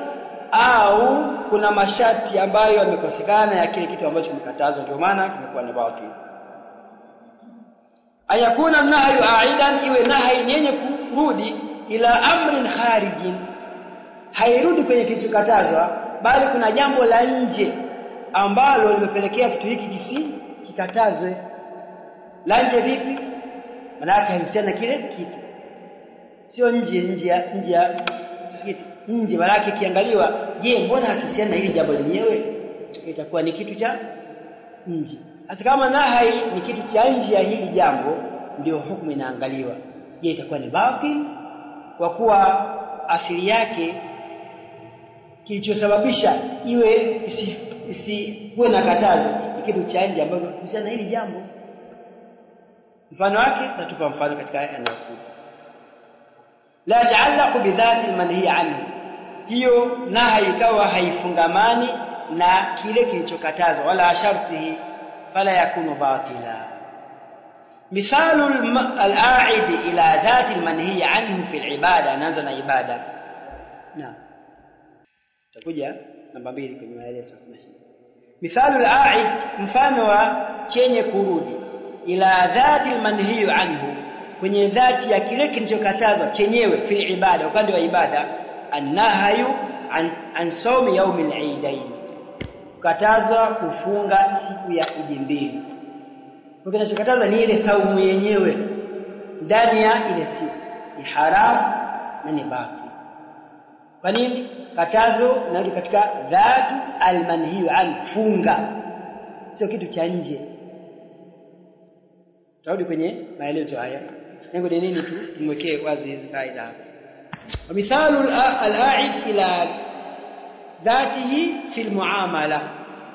au kuna masharti ambayo yamekosekana ya kile kitu ambacho kimekatazwa, ndio maana kimekuwa ni batil. Ayakuna nahyu aidan, iwe nahi yenye kurudi ila amrin kharijin, hairudi kwenye kilichokatazwa, bali kuna jambo la nje ambalo limepelekea kitu hiki kikatazwe. La nje vipi? Maana haihusiana kile kitu, sio nje ya kitu. Nje maana kiangaliwa, je, mbona hakihusiana na hili jambo lenyewe? Itakuwa ni kitu cha nje. Hasa kama nahi ni kitu cha nje ya hili jambo, ndio hukumu inaangaliwa. Je, itakuwa ni batil kwa kuwa asili yake kilichosababisha iwe isikuwe na katazo ni kitu cha nje ambacho husiana na hili jambo. Mfano wake tatupa mfano katika aya inayofuata, la ta'allaqu bi dhati al-manhi anhu, hiyo nahi ikawa haifungamani na kile kilichokatazwa, wala shartihi, fala yakunu batila. Mithalu al-a'id ila dhati al-manhi anhu fi al-ibada, naanza na ibada. Naam, takuja namba 2 kwenye maelezo. Mithalu al-a'id, mfano wa chenye kurudi, ila dhati al-manhi anhu, kwenye dhati ya kile kilichokatazwa chenyewe, fi al-ibada, upande wa ibada. An-nahyu an sawmi yawm al-eidain, kataza kufunga siku ya Idi mbili. Kwa kinachokataza ni ile saumu yenyewe, ndani ya ile siku ni haramu na ni batil. Kwa nini? Katazo narudi katika dhatu al-manhi an, funga, sio kitu cha nje. Tarudi kwenye maelezo haya, lengo ni nini tu tumwekee wazi hizi kaida hapa. Mithalu al-a'id ila dhatihi fi al-muamala,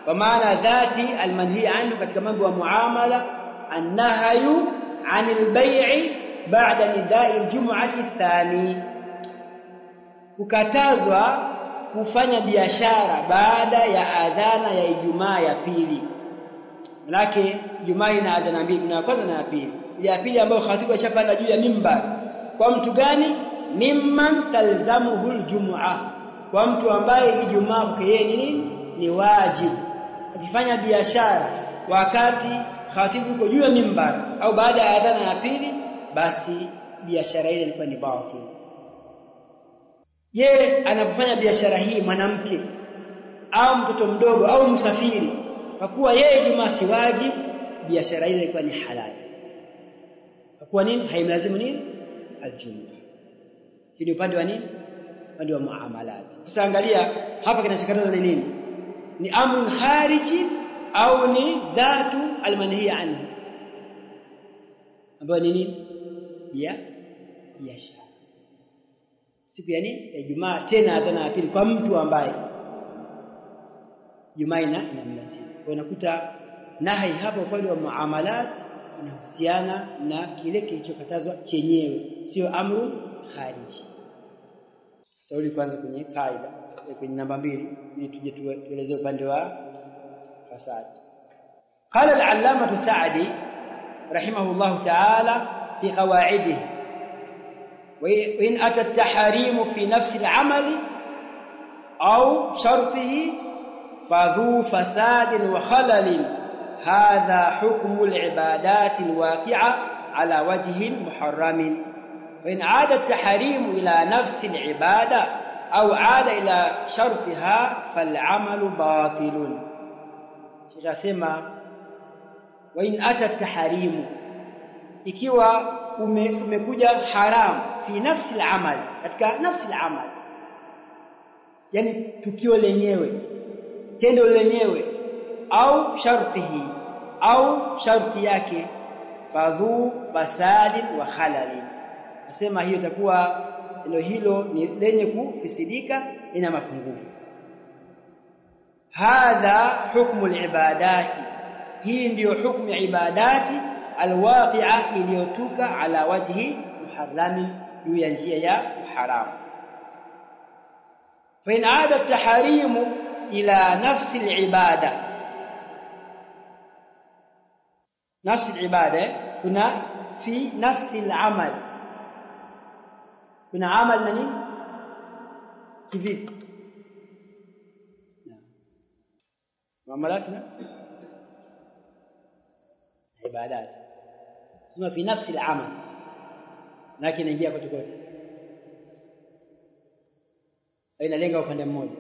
kwa maana dhati al-manhi anhu katika mambo ya muamala, an-nahyu 'anil bay'i ba'da nida'i al-jum'ati ath-thani, kukatazwa kufanya biashara baada ya adhana ya Ijumaa ya pili. Manake Ijumaa ina adhana mbili, kuna ya kwanza na ya pili. Ile ya pili ambayo khatibu ashapanda juu ya mimbar, kwa mtu gani? Mimman talzamuhu al-jum'a, kwa mtu ambaye Ijumaa kwake yeye ni nini? Ni wajibu. Akifanya biashara wakati khatibu yuko juu ya mimbar au baada ya adhana ya pili, basi biashara ile ilikuwa ni batil. Je, anapofanya biashara hii mwanamke au mtoto mdogo au msafiri, kwa kuwa yeye Ijumaa si wajibu, biashara ile ilikuwa ni halali. Kwa kuwa nini? Haimlazimu nini? Al-jum'a. Hii upande wa nini? Upande wa muamalat. Sasa angalia hapa kinachokataza ni nini? Ni amrun khariji au ni dhatu al-manhi anhu, ambayo ni nini? Biashara. Siku ya nini? Ya Ijumaa, tena adhana ya pili kwa mtu ambaye Ijumaa inamlazimu. Kwa unakuta nahi hapo upande wa muamalat inahusiana na kile kilichokatazwa chenyewe, sio amru khariji. Sauli kwanza kwenye kaida kwenye namba 2 ili tuje tuelezee upande wa fasad. Qala al-allamah Sa'di rahimahullah ta'ala fi qawaidihi, wa in ata at-tahrim fi nafsi al-amal au shartihi fadhu fasadin wa khalalin, hadha hukmu al-ibadat al-waqi'a ala wajhin muharramin. وإن عاد التحريم إلى نفس العبادة أو عاد إلى شرطها فالعمل باطل. Tunasema وإن أتى التحريم, ikiwa umekuja haram fi nafsi al-amal, katika nafsi al-amal, yani tukio lenyewe, tendo lenyewe, au shartihi, au sharti yake, fadhu fasadin wa khalalin, nasema hiyo itakuwa ndio hilo ni lenye kufisidika, ina mapungufu. Hadha hukmu al-ibadati, hii ndio hukumu ya ibadati alwaqi'a, iliyotuka ala wajhi muharrami, juu ya njia ya haramu. Fa in aada at-taharimu ila nafsi al-ibada, nafsi al-ibada kuna fi nafsi al-amal, kuna amal na nini kivipi muamalatna ibadat, sema fi nafsi al-amal, lakini inaingia kote kote, inalenga upande mmoja.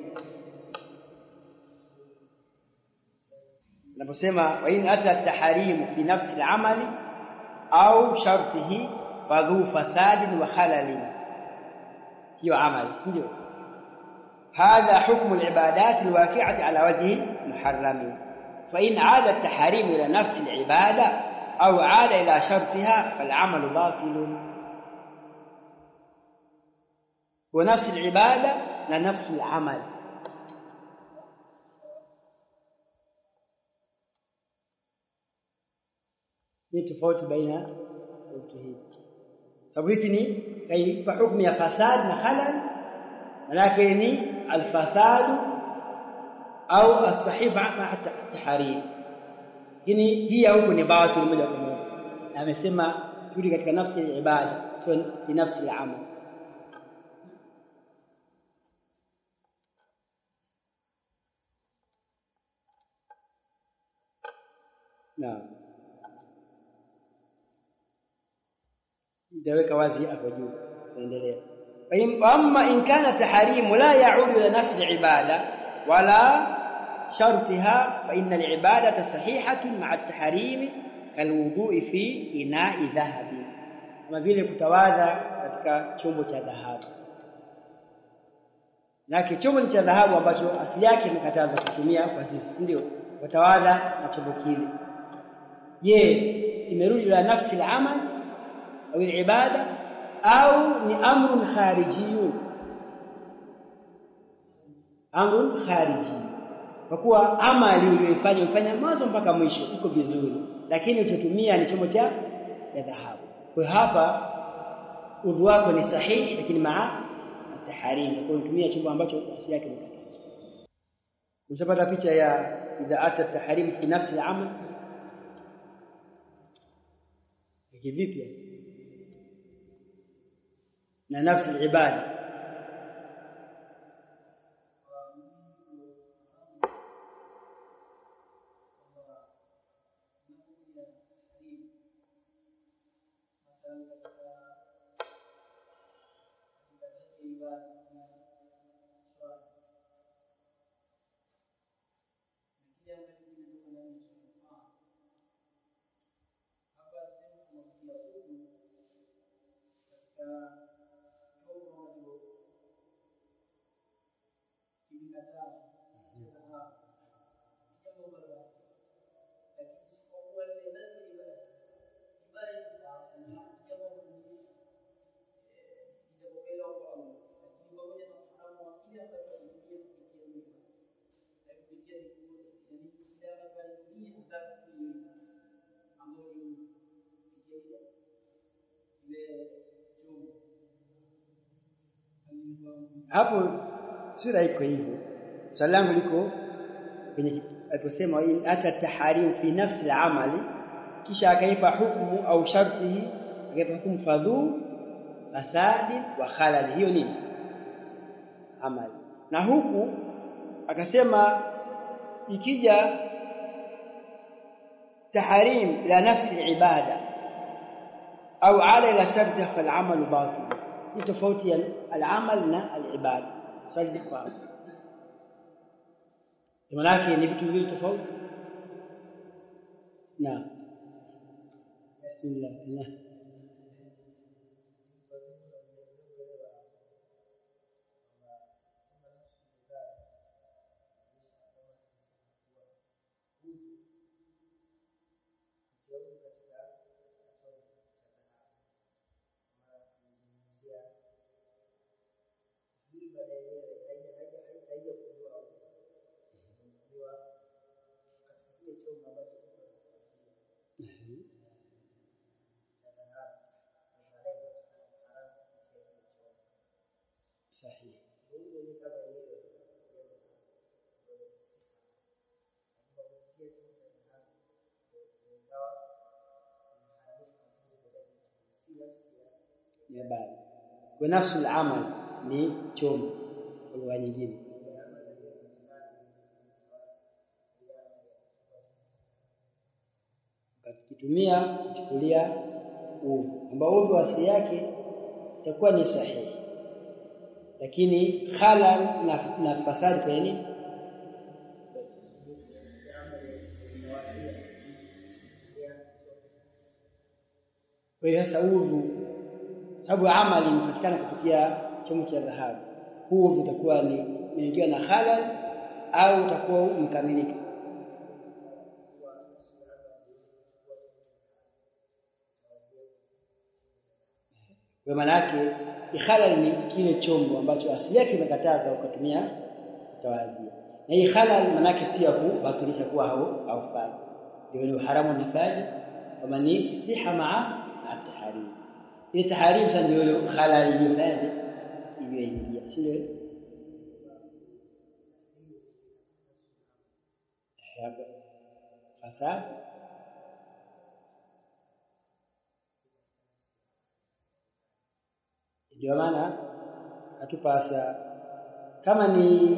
Naposema wa in ata at-taharimu fi nafsi al-amali au shartihi fadhu fasadin wa khalalin, hiyo amali, si ndio? Hadha hukmu al-ibadat al-waqi'ati ala wajhi muharrami. Fa in 'ada at-tahrim ila nafsi al-ibada au 'ada ila shartiha fal-'amalu batilun. Wa nafsi al-ibada na nafsi al-amal, ni tofauti baina vitu hivi. Sababu hiki ni kaipa hukumu ya fasad na halal, manake ni al-fasadu au as-sahiba ma'a at-tahrim, lakini hii huko ni batil moja kwa moja. Amesema turudi katika nafsi ya ibada, sio fi nafsi ya amal. Naam, itaweka wazi hapo juu. Tuendelea. Amma in kana taharimu la ya'udu ila nafsi al-ibada wala shartiha fa inna al-ibadata sahihatun ma'a at-tahrimi kalwudu'i fi ina'i dhahabi, kama vile kutawadha katika chombo cha dhahabu. Na chombo cha dhahabu ambacho asili yake imekatazwa kutumia kwa sisi, ndio kutawadha na chombo kile. Je, imerudi la nafsi al-amal au al-ibada au ni amrun kharijiyun? Amrun khariji, kwa kuwa amali uliyoifanya mwanzo mpaka mwisho iko vizuri, lakini utatumia ni chombo cha dhahabu. Kwa hapa udhu wako ni sahihi, lakini maa at-tahrim, kwa kutumia chombo ambacho asili yake imekatazwa. Mshapata picha ya idha ata at-tahrim fi nafsi al-amal kivipi na nafsi al-ibada? Hapo sura iko hivyo. Swali langu liko kwenye aliposema hata taharimu fi nafsi al-amali, kisha akaipa hukumu au shartihi, akaipa hukumu fadhu fasadi wa khalal, hiyo nini amali. Na huku akasema ikija taharim ila nafsi al-ibada au ala ila shartiha fal-amalu batil, ni tofauti ya al-amal na al-ibada. Swali ni kwa maana ni vitu viwili tofauti. Naam, bismillah. sahihi. Ya bali kwa nafsi al-amal ni chombo kwa lugha nyingine, ukitumia kuchukulia udhu ambao udhu asili yake itakuwa ni sahihi, lakini khalal na fasadi kwa nini kwa hiyo sasa udhu sababu amali inapatikana kupitia chombo cha dhahabu, huu utakuwa ni umeingia na halal au utakuwa umekamilika? Kwa maana yake halal ni kile chombo ambacho asili yake imekataza ukatumia utawadhia, na hii halal maana yake si ya kubatilisha kuwa haufai, ndio haramu nafaji kama ni siha maa at-tahrim. Ile tahrim sasa ndio halal iliyofaje iliyoingia, sio hapa fasad. Ndio maana akatupasa kama ni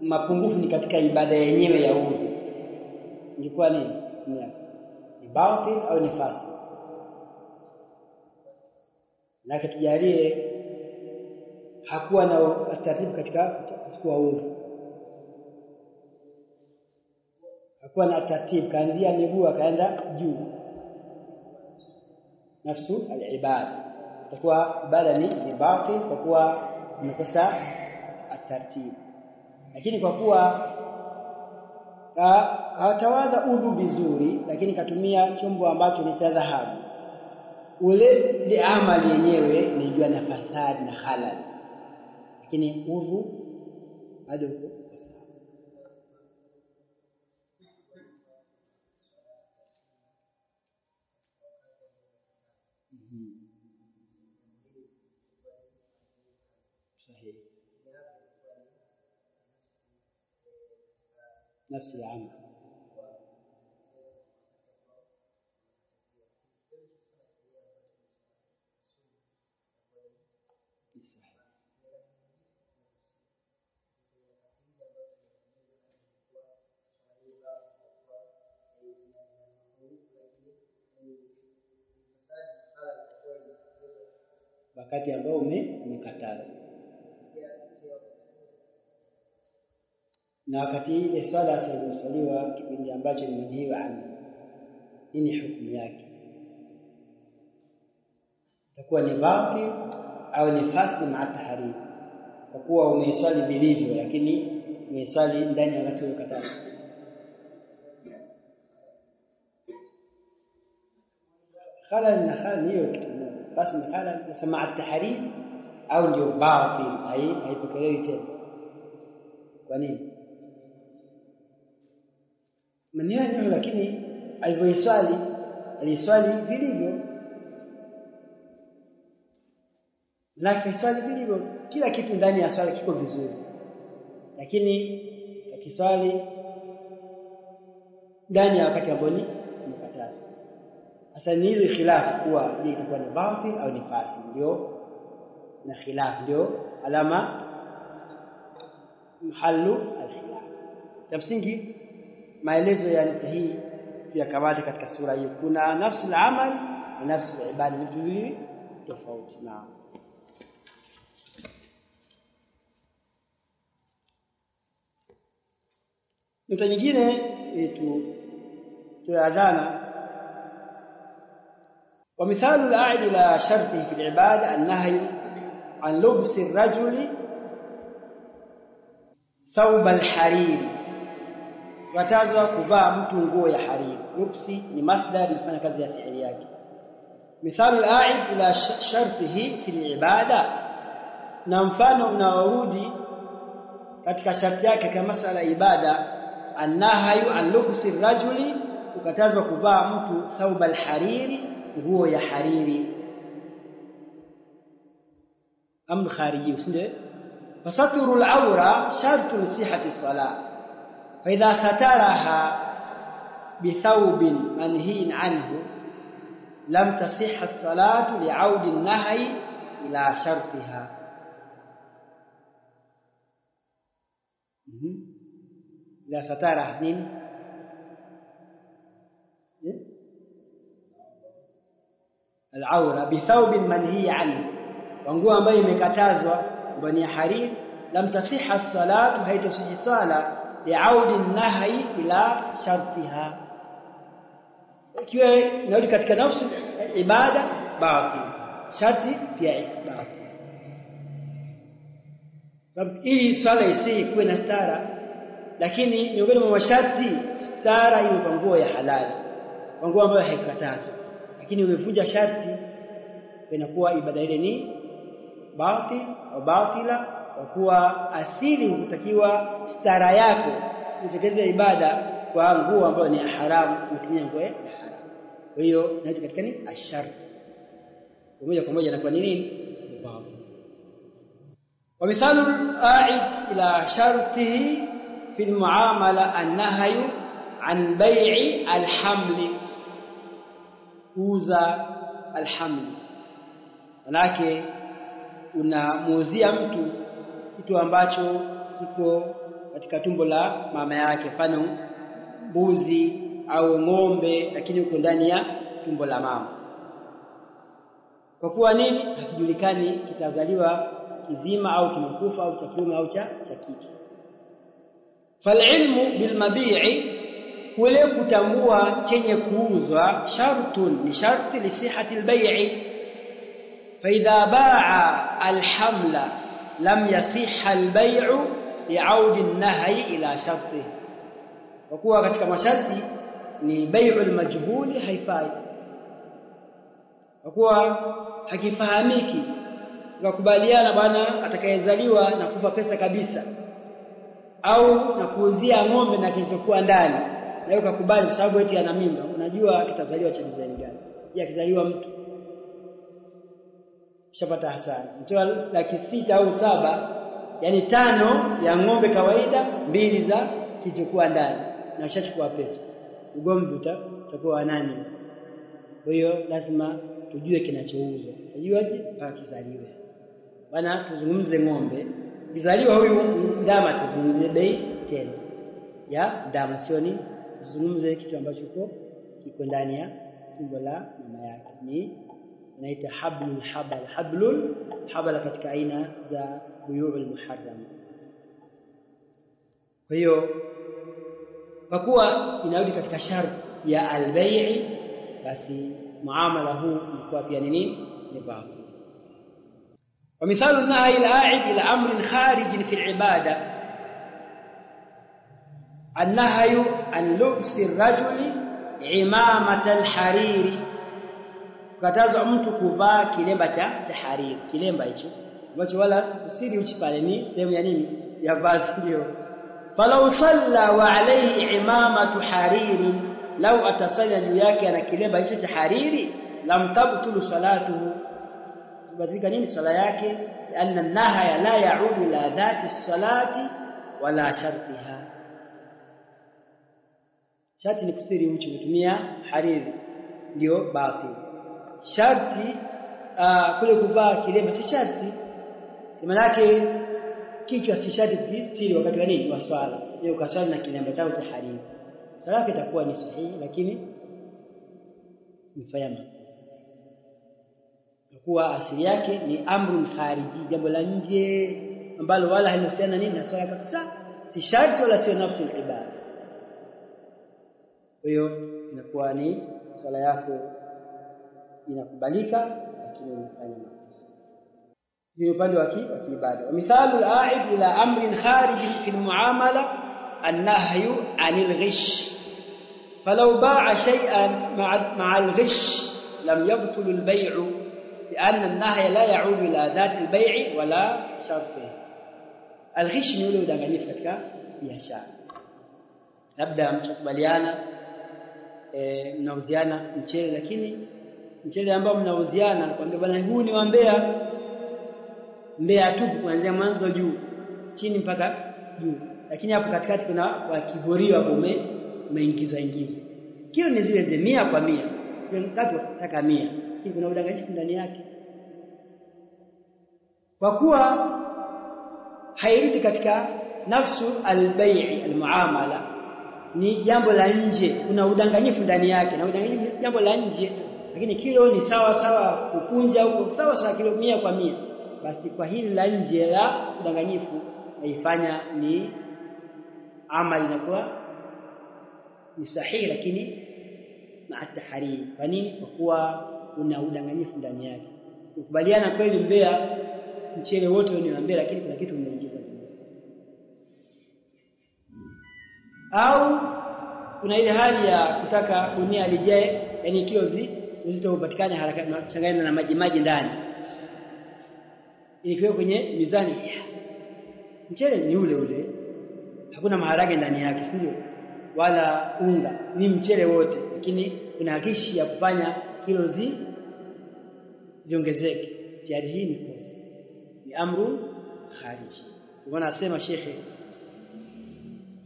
mapungufu ni katika ibada yenyewe ya udhu, ingekuwa nini? Ni batil au ni fasid? Na tujalie hakuwa na taratibu katika kuchukua udhu, hakuwa na taratibu, kaanzia miguu akaenda juu, nafsu al-ibada, itakuwa ibada ni batil kwa kuwa imekosa taratibu. Lakini kwa kuwa katawadha udhu vizuri, lakini katumia chombo ambacho ni cha dhahabu, ule ni amali yenyewe inajua na fasadi na halal, lakini udhu bado uko sawa. Sahihi. Nafsi ya amali wakati ambao umekataza, na wakati ile swala sayyosaliwa kipindi ambacho ni manhiwa anhu, nini hukumu yake? itakuwa ni batil au ni fasid maa tahrim, kwa kuwa umeiswali vilivyo lakini umeiswali ndani ya wakati uliokataza. Khalal na khalal hiyo kitu moja, fasid na khalal nasema at-tahrim au ndio batil, haipokelewi tena. Kwa nini? Maneno lakini aliswali vilivyo, na swali vilivyo, kila kitu ndani ya swali kiko vizuri, lakini kakiswali ndani ya wakati ambao ni umekataza. Sasa ni ile khilaf kuwa je itakuwa ni batil au ni fasid, ndio na khilaf ndio alama mahallu al-khilaf. Cha msingi maelezo ya nukta hii tuyakamate katika sura hii. Kuna nafsul amal na nafsul ibada, vitu hivi tofauti. Naam. Nukta nyingine tuadhana ومثال الأعد إلى شرطه في العبادة النهي عن لبس الرجل ثوب الحرير، watazwa kuvaa mtu nguo ya hariri. Lubsi ni masdar inafanya kazi ya fi'ili yake. Mithalu al-a'id ila shartihi fi al-ibada, na mfano unaorudi katika sharti yake kama masala ibada, annahayu an lubsi rajuli, ukatazwa kuvaa mtu thawb al-hariri, nguo ya hariri, amru khariji, usinde. Fasatru al-awra shartu li sihhati as-salah, fa idha sataraha bi thawbin manhiin anhu lam tasihha as-salatu li'audi an-nahyi ila shartiha. La satara nini? Al-awra bi thawbin manhi anhu, nguo ambayo imekatazwa ndani ya hariri, lam tasihha as-salatu, haitosiji swala li'audi an-nahyi ila shartiha, ikiwa narudi katika nafsi ibada batil, sharti pia batil. Sababu hii swala isi kuwe na stara, lakini miongoni mwa masharti stara iwe kwa nguo ya halali, kwa nguo ambayo haikatazwa, lakini umevunja sharti, inakuwa ibada ile ni batil au batila, kwa kuwa asili hutakiwa stara yako utekeleze ibada kwa nguo ambayo ni haramu, utumie nguo ya haramu. Kwa hiyo inaitwa katika ni ashart, moja kwa moja inakuwa nini? Batil. ومثال العائد إلى شرطه في المعاملة النهي عن بيع الحمل، kuuza alhaml, manake unamuuzia mtu kitu ambacho kiko katika tumbo la mama yake, mfano mbuzi au ng'ombe, lakini uko ndani ya tumbo la mama. Kwa kuwa nini? Hakijulikani kitazaliwa kizima au kimekufa au cha kiume au cha kike. Falilmu bilmabi'i, kule kutambua chenye kuuzwa, shartun ni sharti li sihhati albay'i. Fa idha ba'a alhamla lam yasihha albay'u li'audi an-nahyi ila shartihi, kwa kuwa katika masharti ni bai'u almajhuli, haifai kwa kuwa hakifahamiki. Ukakubaliana bwana atakayezaliwa na kupa pesa kabisa, au na kuuzia ng'ombe na kilichokuwa ndani, na ukakubali kwa sababu eti ana mimba, unajua kitazaliwa cha design gani. Je, akizaliwa mtu shapata hasara, mtoa 600,000 au 7, yani 5 ya ng'ombe kawaida, 2 za kilichokuwa ndani, na ushachukua pesa, ugomvi utakuwa nani? Kwa hiyo lazima tujue kinachouzwa. Tujuaje? Mpaka kizaliwe. Bana tuzungumze ng'ombe, kizaliwa huyu ndama tuzungumze bei tena ya ndama, sio ni tuzungumze kitu ambacho kiko ndani ya tumbo la mama yake. Ni inaita hablul habala katika aina za buyu'ul muharram. Kwa hiyo kwa kuwa inarudi katika sharti ya al-bay'i, basi muamala huu ulikuwa pia nini? Ni batil. ومثال النهي العائد إلى أمر خارج في العبادة النهي عن لبس الرجل عمامة الحرير، kukatazwa mtu kuvaa kilemba cha hariri. Kilemba hicho ambacho wala usiri uchi pale ni sehemu ya nini? Ya vazi. Ndio falau salla wa alayhi imamatu hariri, lau atasalla juu yake ana kilemba hicho cha hariri, lam tabtulu salatuhu, badilika nini sala yake? Anna an-nahya la ya'udu ila dhati as-salati wala shartiha. Sharti ni kusiri uchi kutumia hariri, ndio batil. Sharti kule kuvaa kilemba si sharti, maana yake kichwa si sharti kustiri wakati wa nini? Wa swala. Leo ukaswali na kilemba chako cha hariri, sala yake itakuwa ni sahihi, lakini mfanya makosa, kwa kuwa asili yake ni amrun khariji, jambo la nje ambalo wala halihusiana nini na swala kabisa, si sharti wala sio nafsi ibada. Kwa hiyo inakuwa ni swala yako inakubalika, lakini unafanya makosa. Ni upande wa kiibada. Wa mithalu al-a'id ila amrin kharij fi al-muamala an-nahyu 'anil ghish, falau ba'a shay'an ma'a al-ghish lam yabtul al-bay'u لأن النهي لا يعود إلى ذات البيع ولا sharti. Al-ghish ni ule udanganyifu katika biashara. Labda mtakubaliana mnauziana mchele, lakini mchele ambao mnauziana kwambia bwana huu ni wa Mbeya tu kuanzia mwanzo juu chini mpaka juu, lakini hapo katikati kuna wakiborio hapo umeingizwa. Kilo ni zile 100 kwa 100. Kwa mkate unataka 100, lakini kuna udanganyifu ndani yake. Kwa kuwa hairudi katika nafsu al-bai'i al-muamala, ni jambo la nje, kuna udanganyifu ndani yake, na udanganyifu jambo la nje, lakini kilo ni sawa kukunja huko sawa kilo 100 kwa 100. Basi kwa hili la nje la udanganyifu naifanya ni amali inakuwa ni sahihi, lakini maatahari. Kwa nini? Kwa kuwa una udanganyifu ndani yake. Ukubaliana kweli Mbeya mchele wote ni wa Mbeya, lakini kuna kitu umeingiza ndani. Au kuna ile hali ya kutaka gunia lijae, yani kilo uzito upatikane haraka, na changanya na maji ndani ili kwenye mizani. Mchele ni ule, hakuna maharage ndani yake, si ndio? Wala unga, ni mchele wote, lakini kuna hakishi ya kufanya kilo ziongezeke. Tayari hii ni kosa, ni amru khariji. Bwana asema shekhe,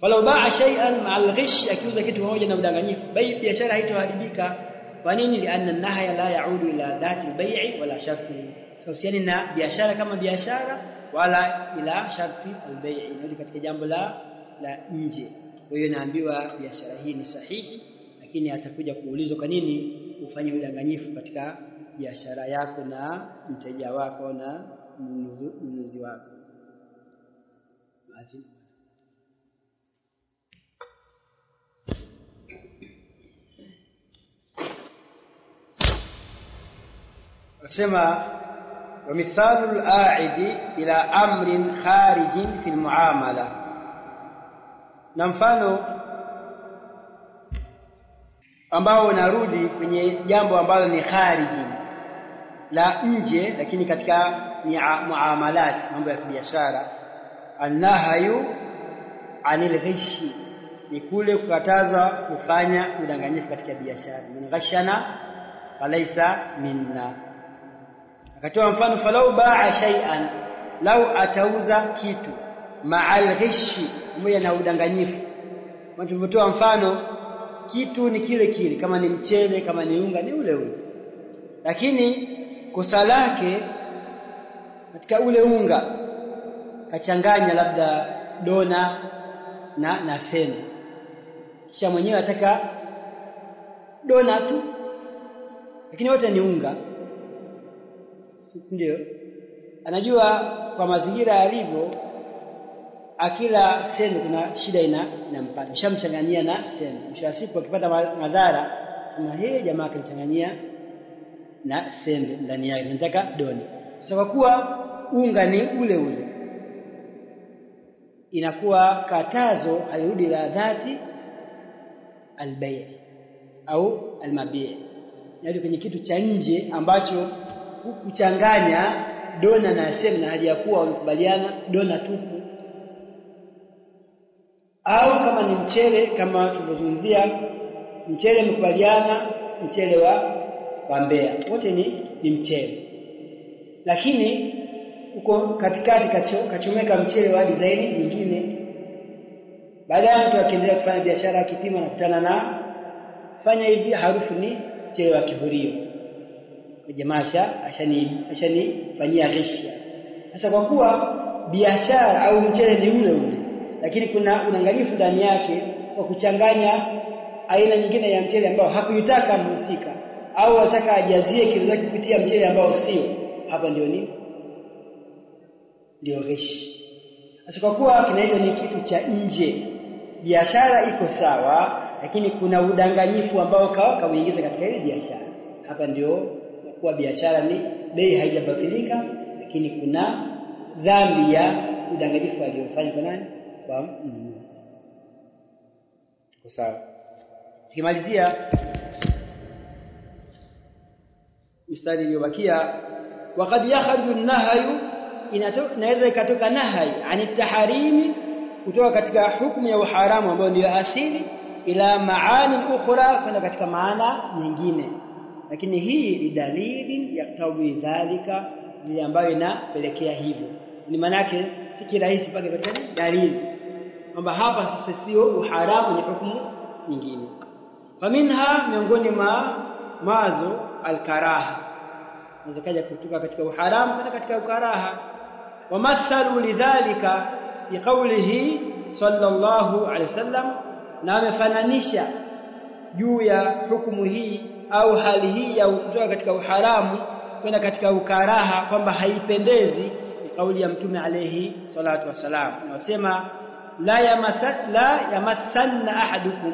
falau ba'a shay'an ma'al ghish, akiuza kitu pamoja na udanganyifu, biashara haitoharibika. Kwa nini? Lianna an-nahya la ya'udu ila dhati al-bay'i wala shartihi, husiani na biashara kama biashara wala ila sharti al-bay'i, ni katika jambo la nje. Kwa hiyo naambiwa biashara hii ni sahihi, lakini atakuja kuulizwa kwa nini ufanye udanganyifu katika biashara yako na mteja wako na mnunuzi wako. Asema wa mithalu al-a'idi ila amrin kharijin fi al-muamala, na mfano ambao unarudi kwenye jambo ambalo ni khariji la nje, lakini katika muamalat, mambo ya biashara. An-nahyu 'anil ghishi, ni kule kukatazwa kufanya udanganyifu katika biashara. Man ghashana falaysa minna. Akatoa mfano, falau ba'a shay'an, lau atauza kitu ma'al ghishi, pamoja na udanganyifu. Kama tulivyotoa mfano, kitu ni kile kama ni mchele, kama ni unga, ni ule, lakini kosa lake katika ule unga kachanganya labda dona na sema, kisha mwenyewe ataka dona tu, lakini wote ni unga, ndio anajua kwa mazingira yalivyo, akila sembe kuna shida inampata, shamchanganyia na sembe. Mwisho wa siku akipata madhara, sema jamaa akachanganyia na sembe ndani yake, nataka doni. Sasa kwa kuwa unga ni ule, inakuwa katazo hairudi la dhati al-bay' au al-mabi', yaani kwenye kitu cha nje ambacho kuchanganya dona na sembe, na hali ya kuwa walikubaliana dona tupu. Au kama ni mchele, kama tulivyozungumzia mchele, mkubaliana mchele wa Mbeya, wote ni mchele, lakini uko katikati kachomeka mchele wa design nyingine. Baadaye mtu akiendelea kufanya biashara, akipima na kutana na fanya hivi, harufu ni mchele wa kihurio, kwa jamaa ashanifanyia ghisha. Sasa kwa kuwa biashara au mchele ni ule, lakini kuna udanganyifu ndani yake kwa kuchanganya aina nyingine ya mchele ambao hakuitaka mhusika, au ataka ajazie kile zake kupitia mchele ambao sio, hapa ndio ghishi. Sasa kwa kuwa kinaitwa ni kitu cha nje, biashara iko sawa, lakini kuna udanganyifu ambao kauingiza katika ile biashara, hapa ndio kwa biashara ni bei haijabatilika, lakini kuna dhambi ya udanganyifu aliyofanya kwa nani? Kwa mnunuzi. Kwa sawa. Tukimalizia mstari uliobakia, waqad yakhruju an-nahyu inaweza ikatoka nahyi anitaharimi kutoka katika hukumu ya uharamu ambayo ndio asili ila maani ukhra kwenda katika maana nyingine, lakini hii ni dalili ya tawi dhalika ile ambayo inapelekea hivyo. Ni maana yake si kirahisi pake katika dalili kwamba hapa sasa sio uharamu, ni hukumu nyingine. Faminha, miongoni mazo alkaraha, inaweza kutoka katika uharamu kwenda katika ukaraha. Wamathalu lidhalika biqaulihi sallallahu alaihi wasallam, na amefananisha juu ya hukumu hii au hali hii ya kutoka katika uharamu kwenda katika ukaraha kwamba haipendezi, ni kauli ya Mtume alayhi salatu wasalam, anasema la yamassanna ahadukum,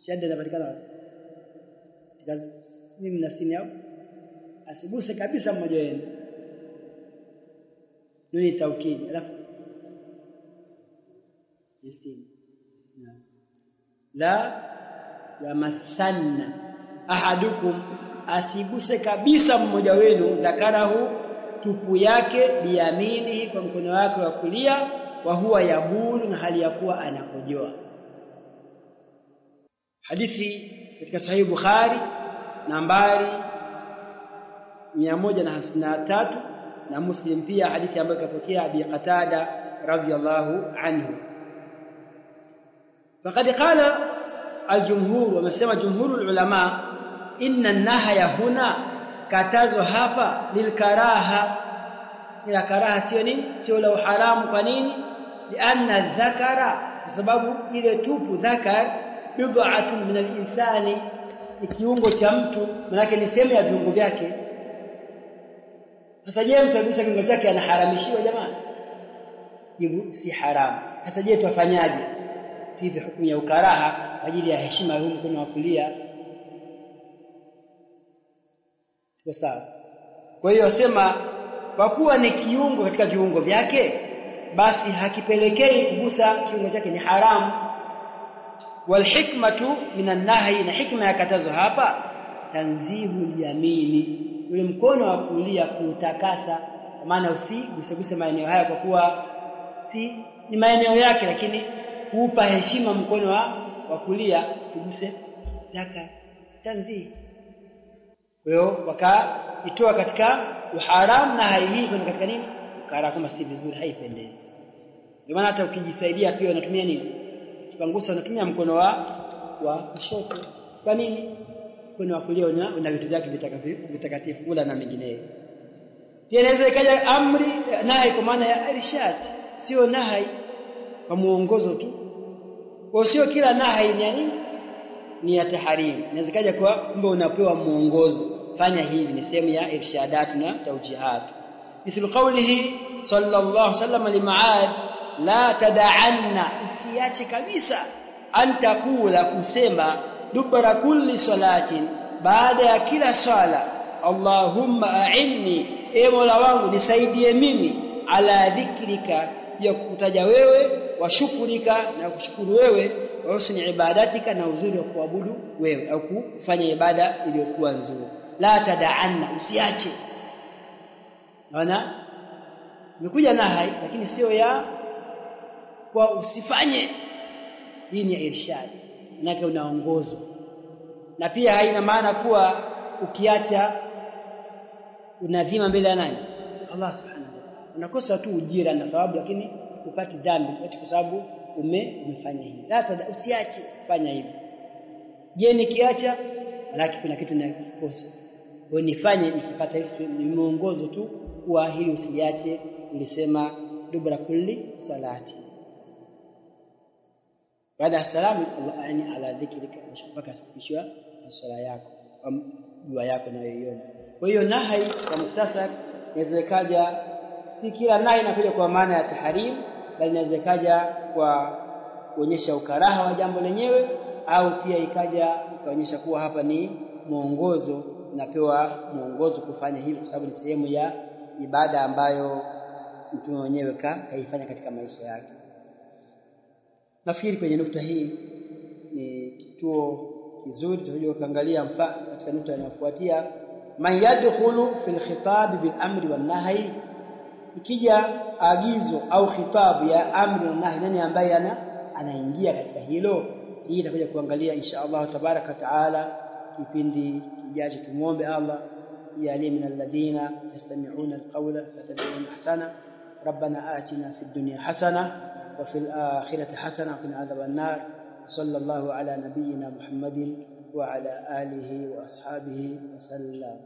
shadda inapatikana mimi na sini hapo, asiguse kabisa mmoja wenu, nuni taukidi alafu yasini la yamassanna ahadukum, asiguse kabisa mmoja wenu dhakarahu, tupu yake, biyaminihi, kwa mkono wake wa kulia, wa huwa yabulu, na hali ya kuwa anakojoa. Hadithi katika Sahih Bukhari nambari 153 na Muslim pia, hadithi ambayo kapokea Abi Qatada radhiyallahu anhu. Faqad qala al-jumhur, wamesema jumhurul ulama, inna an-nahya huna, katazo hapa lilkaraha, ila karaha sio nini, sio la haramu. Kwa nini? Lianna dhakara, kwa sababu ile tupu dhakar bid'atun min al-insani, ni kiungo cha mtu, maana ni sehemu ya viungo vyake. Sasa je, mtu akigusa kiungo chake anaharamishiwa jamani? Jibu si haramu. Sasa je, tufanyaje? Hivi hukumu ya ukaraha kwa ajili ya heshima ya mkono wa kulia, tuko sawa? Kwa hiyo wasema kwa kuwa ni kiungo katika viungo vyake, basi hakipelekei kugusa kiungo chake, ni haramu. Wal hikmatu minan nahyi, na hikma ya katazo hapa tanzihu yamini, ule mkono wa kulia kuutakasa, kwa maana usiguse maeneo haya, kwa kuwa si ni maeneo yake, lakini kuupa heshima mkono wa kulia, usiguse zaka tanzihi. Kwa hiyo wakaitoa katika uharamu na hii kwenda katika nini, ukara, kama si vizuri, haipendezi. Ndio maana hata ukijisaidia pia unatumia nini, kipangusa unatumia mkono wa kushoto. Kwa nini? Mkono wa kulia una vitu vyake vitakatifu, kula na mengineyo. Pia inaweza ikaja amri nahi kwa maana ya irshad, sio nahi kwa muongozo tu. Kwa sio kila nahi ni nini, ni ya tahrim. Inaweza kaja kwa kumbe unapewa muongozo, fanya hivi, ni sehemu ya irshadat na tawjihat. Mithlu qawlihi sallallahu alaihi wasallam li Muadh, la tad'anna, usiache kabisa, antakula, kusema, dubara kulli salatin, baada ya kila swala, Allahumma a'inni, e Mola wangu nisaidie mimi, ala dhikrika, ya kukutaja wewe, wa shukurika, na kushukuru wewe, wa husni ibadatika, na uzuri wa kuabudu wewe au kufanya ibada iliyokuwa nzuri. La tad'anna, usiache. Naona imekuja nahi, lakini sio ya kwa usifanye. Hii ni irshad, manake unaongozwa. Na pia haina maana kuwa ukiacha unadhima mbele ya nani? Allah subhanahu wa ta'ala. Unakosa tu ujira na thawabu, lakini upati dhambi kwa sababu umefanya hivi. La, usiache kufanya hivi. Je, nikiacha manake kuna kitu nakikosa, wewe nifanye nikipata hivi, ni muongozo tu kwa hili usiache. Nilisema dubra kulli salati, baada ya salamu, Allah ani ala dhikrika, mpaka sikishwa swala yako, dua yako na yoyoma. Kwa hiyo nahi kwa muktasar inaweza kaja, si kila nahi inakuja kwa maana ya tahrim, bali inaweza kaja kwa kuonyesha ukaraha wa jambo lenyewe, au pia ikaja ikaonyesha kuwa hapa ni muongozo, unapewa muongozo kufanya hivi, kwa sababu ni sehemu ya ibada ambayo mtu mwenyewe kaifanya katika maisha yake. Nafikiri kwenye nukta hii ni kituo kizuri, tutakuja kuangalia katika nukta inayofuatia man yadkhulu fil khitab bil amri wan nahy, ikija agizo au khitabu ya amri na nahy, nani ambaye anaingia katika hilo? Hii itakuja kuangalia insha Allah tabaraka taala kipindi kijacho. Tumuombe Allah yajalie min alladhina yastami'una alqawla fattabi'una ahsana. ربنا آتنا في الدنيا حسنة وفي الآخرة حسنة وقنا عذاب النار. صلى الله على نبينا محمد وعلى آله وأصحابه وسلم.